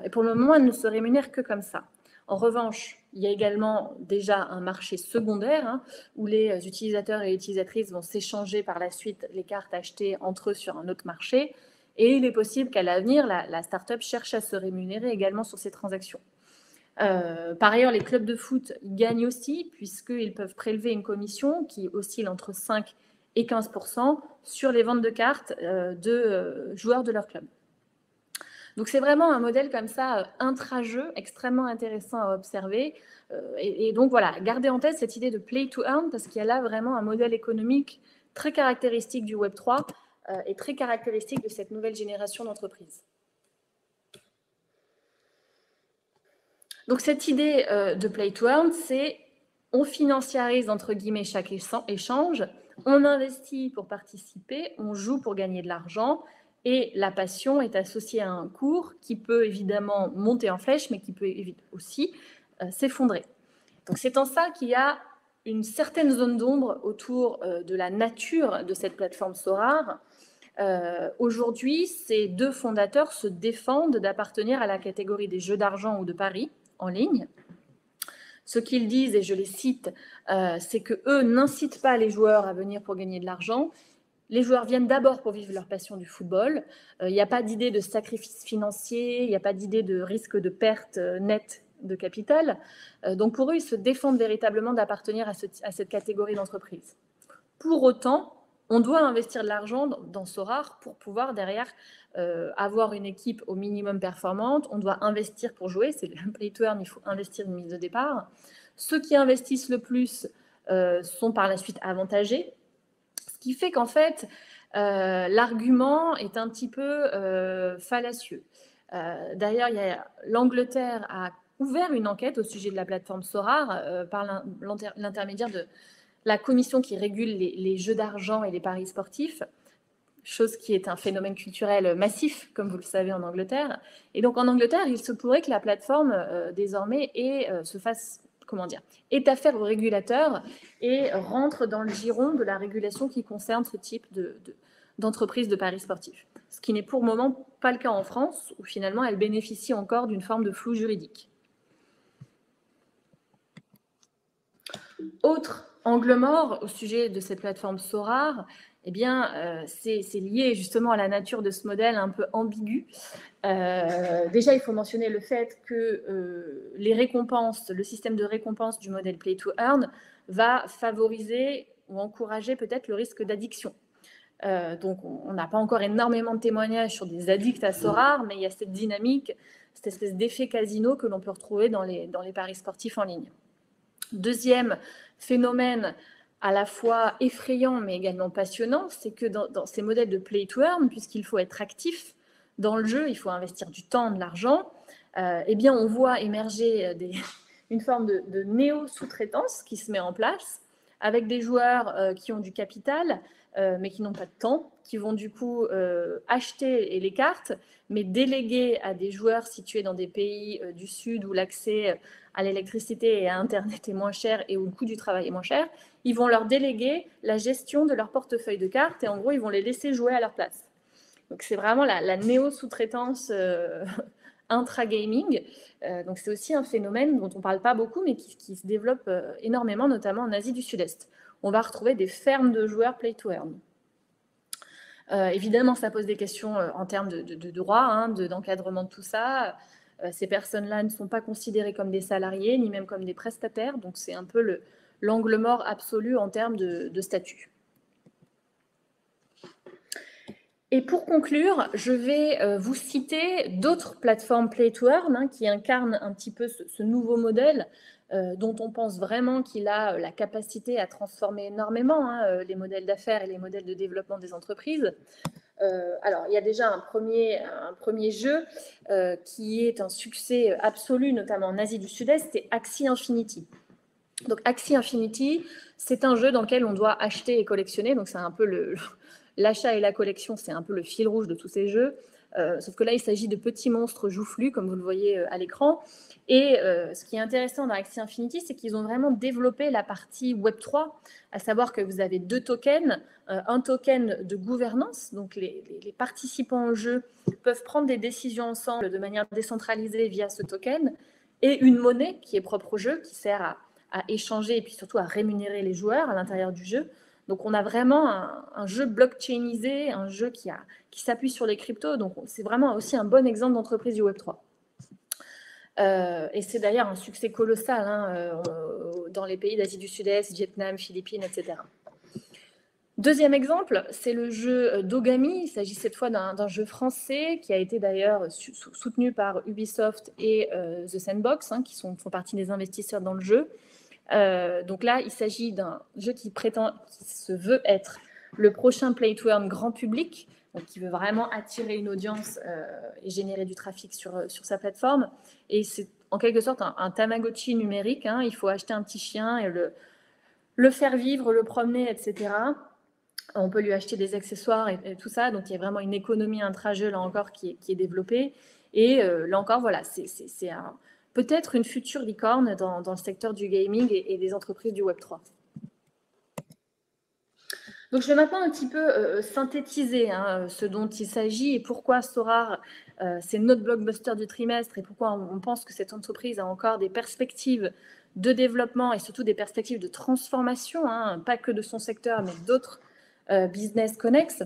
Et pour le moment, elle ne se rémunère que comme ça. En revanche, il y a également déjà un marché secondaire où les utilisateurs et utilisatrices vont s'échanger par la suite les cartes achetées entre eux sur un autre marché. Et il est possible qu'à l'avenir, la start-up cherche à se rémunérer également sur ces transactions. Par ailleurs, les clubs de foot gagnent aussi, puisqu'ils peuvent prélever une commission qui oscille entre 5 et 15% sur les ventes de cartes de joueurs de leur club. Donc, c'est vraiment un modèle comme ça, intra-jeu, extrêmement intéressant à observer. Et donc, voilà, gardez en tête cette idée de play to earn, parce qu'il y a là vraiment un modèle économique très caractéristique du Web3 et très caractéristique de cette nouvelle génération d'entreprises. Donc, cette idée de play to earn, c'est on financiarise, entre guillemets, chaque échange, on investit pour participer, on joue pour gagner de l'argent, et la passion est associée à un cours qui peut évidemment monter en flèche, mais qui peut aussi s'effondrer. Donc, c'est en ça qu'il y a une certaine zone d'ombre autour de la nature de cette plateforme Sorare. Aujourd'hui, ces deux fondateurs se défendent d'appartenir à la catégorie des jeux d'argent ou de paris en ligne. Ce qu'ils disent, et je les cite, c'est qu'eux n'incitent pas les joueurs à venir pour gagner de l'argent. Les joueurs viennent d'abord pour vivre leur passion du football. Il n'y a pas d'idée de sacrifice financier, il n'y a pas d'idée de risque de perte nette de capital. Donc pour eux, ils se défendent véritablement d'appartenir à cette catégorie d'entreprise. Pour autant, on doit investir de l'argent dans Sorare pour pouvoir derrière avoir une équipe au minimum performante. On doit investir pour jouer. C'est le play to earn, il faut investir une mise de départ. Ceux qui investissent le plus sont par la suite avantagés. Ce qui fait qu'en fait, l'argument est un petit peu fallacieux. D'ailleurs, l'Angleterre a ouvert une enquête au sujet de la plateforme Sorare par l'intermédiaire de la commission qui régule les jeux d'argent et les paris sportifs, chose qui est un phénomène culturel massif, comme vous le savez, en Angleterre. Et donc, en Angleterre, il se pourrait que la plateforme, désormais, est affaire au régulateur et rentre dans le giron de la régulation qui concerne ce type d'entreprise de paris sportifs. Ce qui n'est pour le moment pas le cas en France, où finalement, elle bénéficie encore d'une forme de flou juridique. Autre angle mort au sujet de cette plateforme Sorare, eh bien, c'est lié justement à la nature de ce modèle un peu ambigu. Déjà, il faut mentionner le fait que les récompenses, le système de récompense du modèle Play to Earn va favoriser ou encourager peut-être le risque d'addiction. Donc, on n'a pas encore énormément de témoignages sur des addicts à Sorare, mais il y a cette dynamique, cette espèce d'effet casino que l'on peut retrouver dans les paris sportifs en ligne. Deuxième phénomène à la fois effrayant mais également passionnant, c'est que dans ces modèles de play to earn, puisqu'il faut être actif dans le jeu, il faut investir du temps, de l'argent, eh bien on voit émerger une forme de néo-sous-traitance qui se met en place avec des joueurs qui ont du capital mais qui n'ont pas de temps, qui vont du coup acheter les cartes, mais déléguer à des joueurs situés dans des pays du Sud où l'accès à l'électricité et à Internet est moins cher et où le coût du travail est moins cher, ils vont leur déléguer la gestion de leur portefeuille de cartes et en gros, ils vont les laisser jouer à leur place. Donc, c'est vraiment la néo-sous-traitance intra-gaming. Donc, c'est aussi un phénomène dont on ne parle pas beaucoup, mais qui se développe énormément, notamment en Asie du Sud-Est. On va retrouver des fermes de joueurs play to earn. Évidemment, ça pose des questions en termes de droit, d'encadrement de tout ça. Ces personnes-là ne sont pas considérées comme des salariés, ni même comme des prestataires. Donc, c'est un peu l'angle mort absolu en termes de statut. Et pour conclure, je vais vous citer d'autres plateformes Play to Earn qui incarnent un petit peu ce nouveau modèle dont on pense vraiment qu'il a la capacité à transformer énormément les modèles d'affaires et les modèles de développement des entreprises. Alors, il y a déjà un premier jeu qui est un succès absolu, notamment en Asie du Sud-Est, c'est Axie Infinity. Donc, Axie Infinity, c'est un jeu dans lequel on doit acheter et collectionner. Donc, c'est un peu l'achat et la collection, c'est un peu le fil rouge de tous ces jeux. sauf que là, il s'agit de petits monstres joufflus, comme vous le voyez à l'écran. Et ce qui est intéressant dans Axie Infinity, c'est qu'ils ont vraiment développé la partie Web3, à savoir que vous avez 2 tokens, un token de gouvernance, donc les participants au jeu peuvent prendre des décisions ensemble de manière décentralisée via ce token, et une monnaie qui est propre au jeu, qui sert à échanger et puis surtout à rémunérer les joueurs à l'intérieur du jeu. Donc on a vraiment un jeu blockchainisé, un jeu qui s'appuie sur les cryptos, donc c'est vraiment aussi un bon exemple d'entreprise du Web3. Et c'est d'ailleurs un succès colossal dans les pays d'Asie du Sud-Est, Vietnam, Philippines, etc. Deuxième exemple, c'est le jeu Dogami. Il s'agit cette fois d'un jeu français qui a été d'ailleurs soutenu par Ubisoft et The Sandbox, qui font partie des investisseurs dans le jeu. Donc là, il s'agit d'un jeu qui se veut être le prochain Play to Earn grand public, donc qui veut vraiment attirer une audience et générer du trafic sur sa plateforme. Et c'est en quelque sorte un Tamagotchi numérique. Il faut acheter un petit chien et le faire vivre, le promener, etc. On peut lui acheter des accessoires et tout ça. Donc, il y a vraiment une économie intra-jeu, là encore, qui est développée. Et là encore, voilà, c'est peut-être une future licorne dans le secteur du gaming et des entreprises du Web3. Donc, je vais maintenant un petit peu synthétiser ce dont il s'agit et pourquoi Sorare, c'est notre blockbuster du trimestre et pourquoi on pense que cette entreprise a encore des perspectives de développement et surtout des perspectives de transformation, pas que de son secteur, mais d'autres business connexes.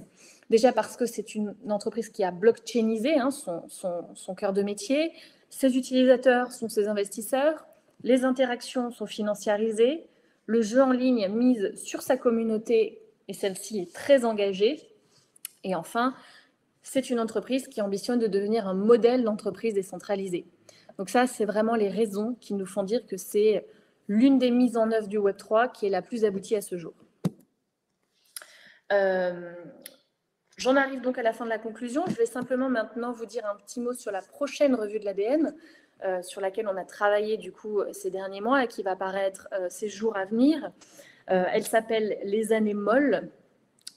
Déjà parce que c'est une entreprise qui a blockchainisé son cœur de métier. Ses utilisateurs sont ses investisseurs. Les interactions sont financiarisées. Le jeu en ligne mise sur sa communauté et celle-ci est très engagée. Et enfin, c'est une entreprise qui ambitionne de devenir un modèle d'entreprise décentralisée. Donc ça, c'est vraiment les raisons qui nous font dire que c'est l'une des mises en œuvre du Web3 qui est la plus aboutie à ce jour. J'en arrive donc à la fin de la conclusion. Je vais simplement maintenant vous dire un petit mot sur la prochaine revue de l'ADN, sur laquelle on a travaillé du coup ces derniers mois et qui va paraître ces jours à venir. Elle s'appelle Les années molles.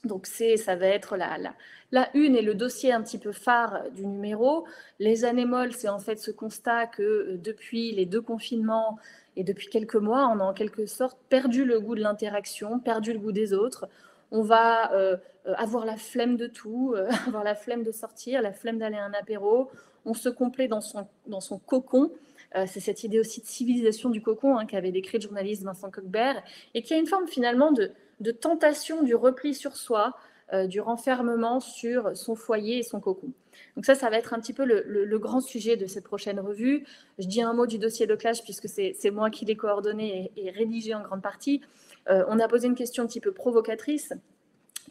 Donc ça va être la une et le dossier un petit peu phare du numéro. Les années molles, c'est en fait ce constat que depuis les 2 confinements et depuis quelques mois, on a en quelque sorte perdu le goût de l'interaction, perdu le goût des autres. On va avoir la flemme de tout, avoir la flemme de sortir, la flemme d'aller à un apéro. On se complaît dans son cocon. C'est cette idée aussi de civilisation du cocon qu'avait décrit le journaliste Vincent Coquebert et qui a une forme finalement de tentation du repli sur soi, du renfermement sur son foyer et son cocon. Donc ça va être un petit peu le grand sujet de cette prochaine revue. Je dis un mot du dossier de Clash puisque c'est moi qui l'ai coordonné et rédigé en grande partie. On a posé une question un petit peu provocatrice,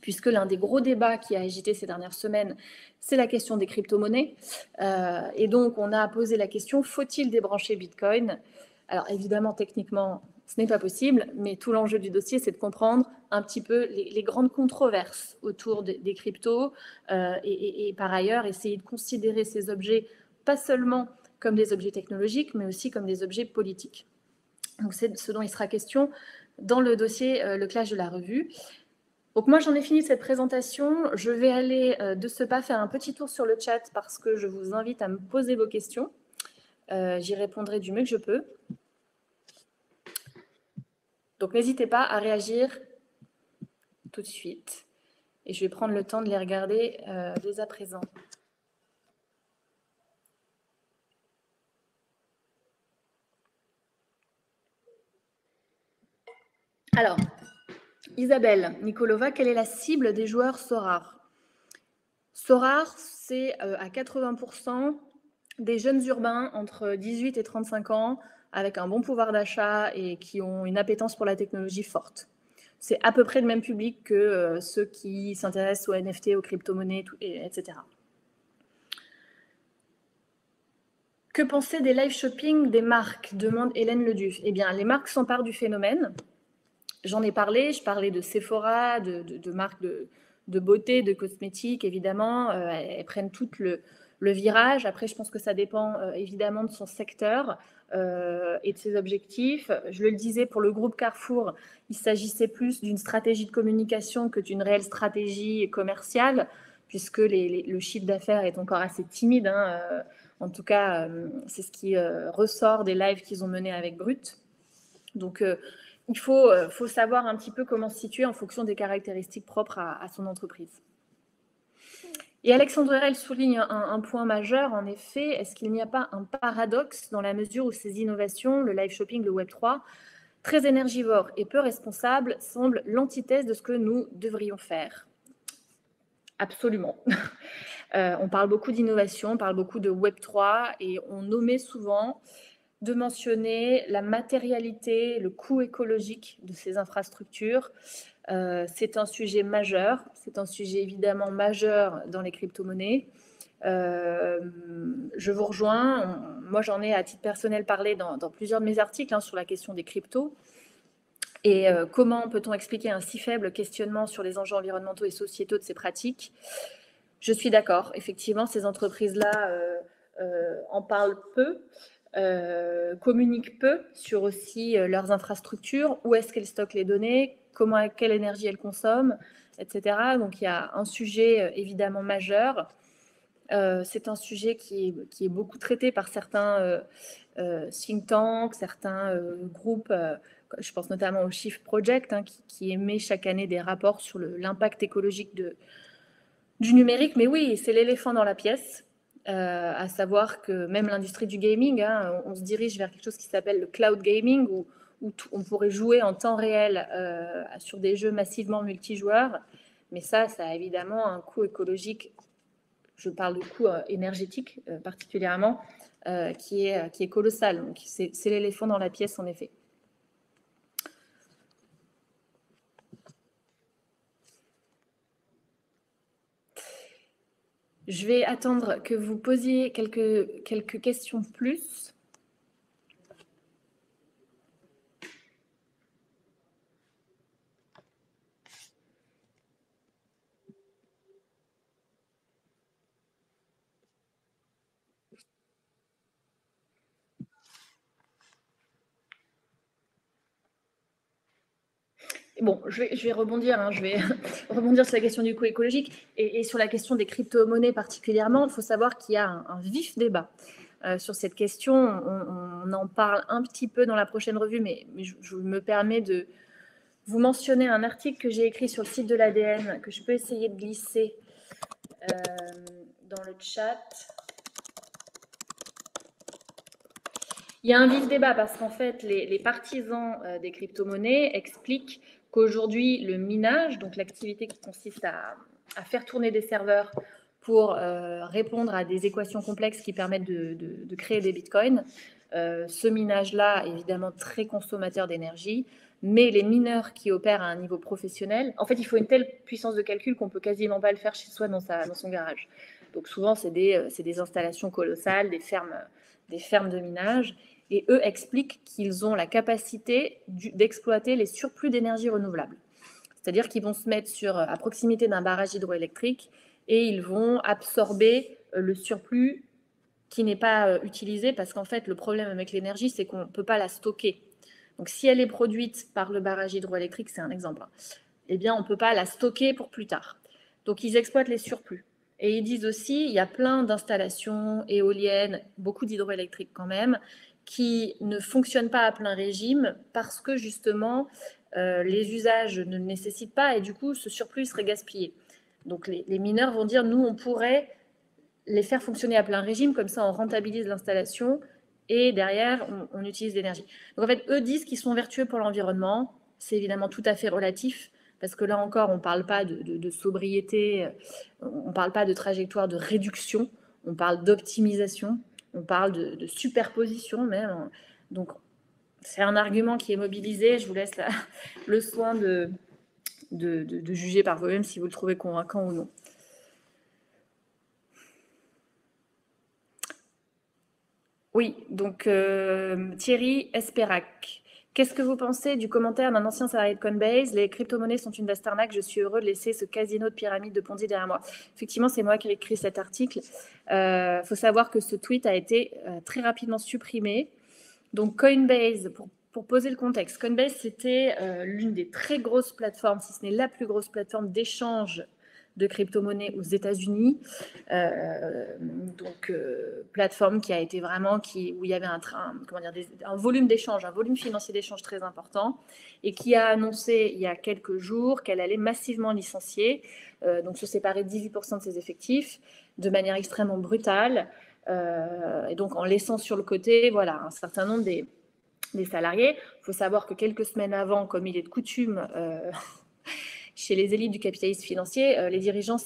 puisque l'un des gros débats qui a agité ces dernières semaines, c'est la question des crypto-monnaies. Et donc, on a posé la question, faut-il débrancher Bitcoin? Alors, évidemment, techniquement, ce n'est pas possible, mais tout l'enjeu du dossier, c'est de comprendre un petit peu les grandes controverses autour des cryptos et par ailleurs, essayer de considérer ces objets pas seulement comme des objets technologiques, mais aussi comme des objets politiques. Donc, c'est ce dont il sera question dans le dossier Le Clash de la revue. Donc moi, j'en ai fini cette présentation. Je vais aller de ce pas faire un petit tour sur le chat parce que je vous invite à me poser vos questions. J'y répondrai du mieux que je peux. Donc n'hésitez pas à réagir tout de suite. Et je vais prendre le temps de les regarder dès à présent. Alors, Isabelle Nikolova, quelle est la cible des joueurs Sorare? Sorare, c'est à 80% des jeunes urbains entre 18 et 35 ans avec un bon pouvoir d'achat et qui ont une appétence pour la technologie forte. C'est à peu près le même public que ceux qui s'intéressent aux NFT, aux crypto-monnaies, etc. Que penser des live shopping des marques? Demande Hélène Leduf. Eh bien, les marques s'emparent du phénomène. J'en ai parlé, je parlais de Sephora, de marques de beauté, de cosmétiques, évidemment. Elles prennent toutes le virage. Après, je pense que ça dépend évidemment de son secteur et de ses objectifs. Je le disais, pour le groupe Carrefour, il s'agissait plus d'une stratégie de communication que d'une réelle stratégie commerciale. puisque le chiffre d'affaires est encore assez timide. En tout cas, c'est ce qui ressort des lives qu'ils ont menés avec Brut. Donc, il faut savoir un petit peu comment se situer en fonction des caractéristiques propres à son entreprise. Et Alexandre Herel souligne un point majeur, en effet, est-ce qu'il n'y a pas un paradoxe dans la mesure où ces innovations, le live shopping, le Web3, très énergivores et peu responsables, semblent l'antithèse de ce que nous devrions faire? Absolument. On parle beaucoup d'innovation, on parle beaucoup de Web3 et on omet souvent de mentionner la matérialité, le coût écologique de ces infrastructures. C'est un sujet majeur, c'est un sujet évidemment majeur dans les crypto-monnaies. Je vous rejoins, moi j'en ai à titre personnel parlé dans plusieurs de mes articles sur la question des cryptos. Et comment peut-on expliquer un si faible questionnement sur les enjeux environnementaux et sociétaux de ces pratiques? Je suis d'accord, effectivement, ces entreprises-là en parlent peu, communiquent peu sur aussi leurs infrastructures, où est-ce qu'elles stockent les données, quelle énergie elles consomment, etc. Donc il y a un sujet évidemment majeur. C'est un sujet qui est beaucoup traité par certains think tanks, certains groupes, je pense notamment au Shift Project, qui émet chaque année des rapports sur l'impact écologique du numérique. Mais oui, c'est l'éléphant dans la pièce, à savoir que même l'industrie du gaming, on se dirige vers quelque chose qui s'appelle le cloud gaming, où on pourrait jouer en temps réel sur des jeux massivement multijoueurs. Mais ça a évidemment un coût écologique, je parle de coût énergétique particulièrement, qui est colossal. Donc c'est l'éléphant dans la pièce, en effet. Je vais attendre que vous posiez quelques questions plus. Bon, je vais rebondir, je vais rebondir sur la question du coût écologique et sur la question des crypto-monnaies particulièrement. Il faut savoir qu'il y a un vif débat sur cette question. On en parle un petit peu dans la prochaine revue, mais je me permets de vous mentionner un article que j'ai écrit sur le site de l'ADN, que je peux essayer de glisser dans le chat. Il y a un vif débat parce qu'en fait, les partisans des crypto-monnaies expliquent qu'aujourd'hui, le minage, donc l'activité qui consiste à faire tourner des serveurs pour répondre à des équations complexes qui permettent de créer des bitcoins, ce minage-là est évidemment très consommateur d'énergie, mais les mineurs qui opèrent à un niveau professionnel, en fait, il faut une telle puissance de calcul qu'on ne peut quasiment pas le faire chez soi dans son garage. Donc souvent, c'est des installations colossales, des fermes de minage. Et eux expliquent qu'ils ont la capacité d'exploiter les surplus d'énergie renouvelable. C'est-à-dire qu'ils vont se mettre à proximité d'un barrage hydroélectrique et ils vont absorber le surplus qui n'est pas utilisé parce qu'en fait, le problème avec l'énergie, c'est qu'on ne peut pas la stocker. Donc, si elle est produite par le barrage hydroélectrique, c'est un exemple, eh bien, on ne peut pas la stocker pour plus tard. Donc, ils exploitent les surplus. Et ils disent aussi, il y a plein d'installations éoliennes, beaucoup d'hydroélectriques quand même, qui ne fonctionnent pas à plein régime parce que justement, les usages ne le nécessitent pas et du coup, ce surplus serait gaspillé. Donc, les mineurs vont dire, nous, on pourrait les faire fonctionner à plein régime, comme ça, on rentabilise l'installation et derrière, on utilise l'énergie. Donc, en fait, eux disent qu'ils sont vertueux pour l'environnement. C'est évidemment tout à fait relatif parce que là encore, on ne parle pas de sobriété, on ne parle pas de trajectoire de réduction, on parle d'optimisation. On parle de superposition même. Donc, c'est un argument qui est mobilisé. Je vous laisse le soin de juger par vous-même si vous le trouvez convaincant ou non. Oui, donc Thierry Espérac. Qu'est-ce que vous pensez du commentaire d'un ancien salarié de Coinbase? Les crypto-monnaies sont une vaste arnaque. Je suis heureux de laisser ce casino de pyramide de Ponzi derrière moi. Effectivement, c'est moi qui ai écrit cet article. Faut savoir que ce tweet a été très rapidement supprimé. Donc Coinbase, pour poser le contexte, Coinbase, c'était l'une des très grosses plateformes, si ce n'est la plus grosse plateforme d'échange de crypto-monnaies aux États-Unis. Plateforme qui a été vraiment où il y avait un volume d'échange, un volume financier d'échange très important, et qui a annoncé il y a quelques jours qu'elle allait massivement licencier, donc se séparer de 18% de ses effectifs de manière extrêmement brutale, et donc en laissant sur le côté un certain nombre des salariés. Il faut savoir que quelques semaines avant, comme il est de coutume chez les élites du capitalisme financier, les dirigeants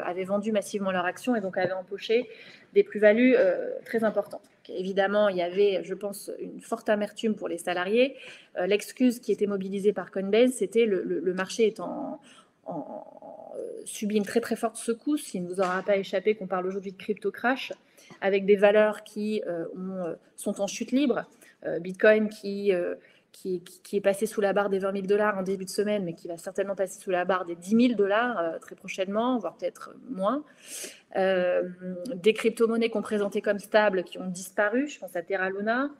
avaient vendu massivement leurs actions et donc avaient empoché des plus-values très importantes. Évidemment, il y avait, je pense, une forte amertume pour les salariés. L'excuse qui était mobilisée par Coinbase, c'était le marché étant subit une très très forte secousse. Il ne vous aura pas échappé qu'on parle aujourd'hui de crypto crash, avec des valeurs qui sont en chute libre. Bitcoin qui est passé sous la barre des 20 000 $ en début de semaine, mais qui va certainement passer sous la barre des 10 000 $ très prochainement, voire peut-être moins. Des crypto-monnaies qu'on présentait comme stables qui ont disparu, je pense à Terra Luna,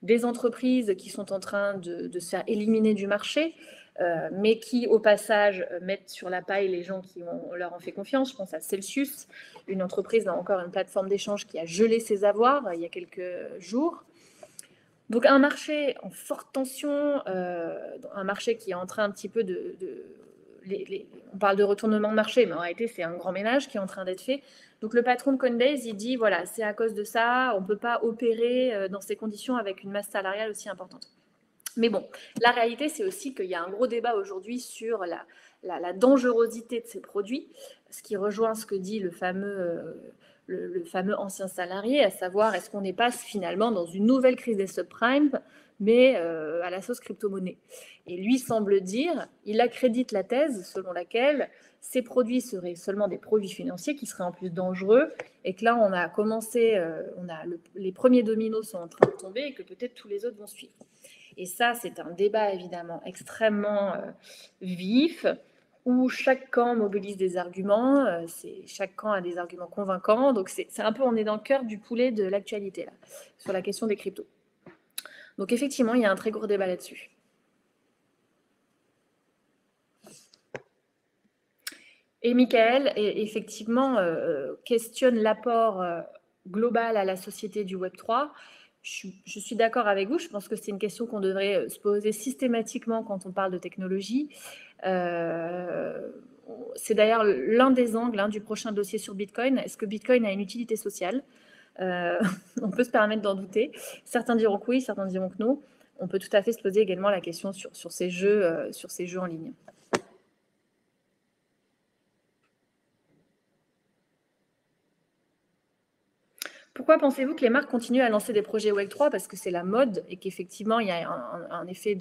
des entreprises qui sont en train de se faire éliminer du marché, mais qui, au passage, mettent sur la paille les gens qui leur ont fait confiance. Je pense à Celsius, une entreprise, encore une plateforme d'échange qui a gelé ses avoirs il y a quelques jours. Donc un marché en forte tension, un marché qui est en train un petit peu on parle de retournement de marché, mais en réalité c'est un grand ménage qui est en train d'être fait. Donc le patron de Coinbase, il dit voilà, c'est à cause de ça, on ne peut pas opérer dans ces conditions avec une masse salariale aussi importante. Mais bon, la réalité, c'est aussi qu'il y a un gros débat aujourd'hui sur la dangerosité de ces produits, ce qui rejoint ce que dit le fameux ancien salarié, à savoir est-ce qu'on n'est pas finalement dans une nouvelle crise des subprimes, mais à la sauce crypto-monnaie. Et lui semble dire, il accrédite la thèse selon laquelle ces produits seraient seulement des produits financiers qui seraient en plus dangereux, et que là, on a commencé, les premiers dominos sont en train de tomber, et que peut-être tous les autres vont suivre. Et ça, c'est un débat évidemment extrêmement vif, où chaque camp mobilise des arguments, chaque camp a des arguments convaincants. Donc c'est un peu, on est dans le cœur du poulet de l'actualité là, sur la question des cryptos. Donc effectivement, il y a un très gros débat là-dessus. Et Michael, effectivement, questionne l'apport global à la société du Web3. Je suis d'accord avec vous, je pense que c'est une question qu'on devrait se poser systématiquement quand on parle de technologie. C'est d'ailleurs l'un des angles du prochain dossier sur Bitcoin. Est-ce que Bitcoin a une utilité sociale ? On peut se permettre d'en douter. Certains diront que oui, certains diront que non. On peut tout à fait se poser également la question sur ces jeux en ligne. Pourquoi pensez-vous que les marques continuent à lancer des projets Web3 ? Parce que c'est la mode et qu'effectivement, il y a un effet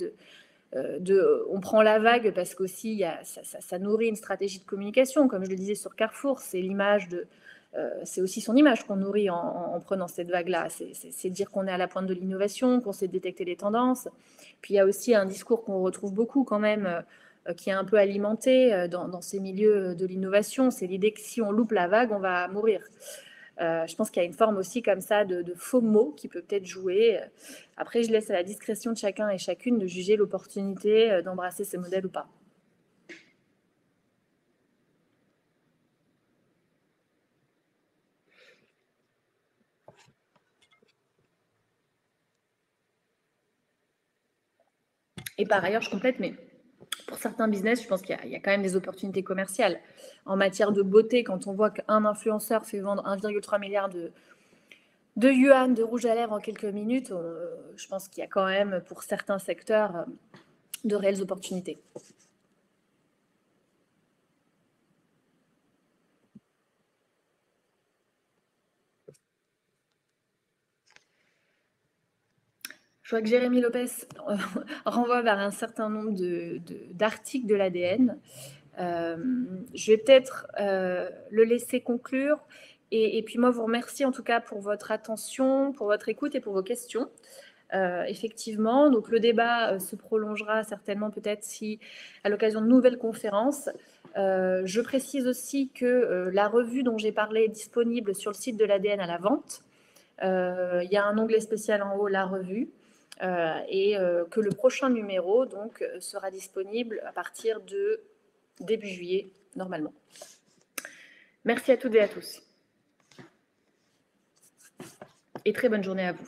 on prend la vague parce qu'aussi ça nourrit une stratégie de communication. Comme je le disais sur Carrefour, c'est aussi son image qu'on nourrit en prenant cette vague-là. C'est dire qu'on est à la pointe de l'innovation, qu'on sait détecter les tendances. Puis il y a aussi un discours qu'on retrouve beaucoup quand même, qui est un peu alimenté dans ces milieux de l'innovation. C'est l'idée que si on loupe la vague, on va mourir. Je pense qu'il y a une forme aussi comme ça de faux mots qui peut peut-être jouer. Après, je laisse à la discrétion de chacun et chacune de juger l'opportunité d'embrasser ces modèles ou pas. Et par ailleurs, je complète, mais pour certains business, je pense qu'il y a quand même des opportunités commerciales. En matière de beauté, quand on voit qu'un influenceur fait vendre 1,3 milliard de yuan de rouge à lèvres en quelques minutes, je pense qu'il y a quand même, pour certains secteurs, de réelles opportunités. Je vois que Jérémy Lopez renvoie vers un certain nombre d'articles de l'ADN. Je vais peut-être le laisser conclure. Et puis moi, vous remercie en tout cas pour votre attention, pour votre écoute et pour vos questions. Effectivement, donc le débat se prolongera certainement peut-être à l'occasion de nouvelles conférences. Je précise aussi que la revue dont j'ai parlé est disponible sur le site de l'ADN à la vente. Il y a un onglet spécial en haut, la revue. Et que le prochain numéro donc, sera disponible à partir de début juillet, normalement. Merci à toutes et à tous. Et très bonne journée à vous.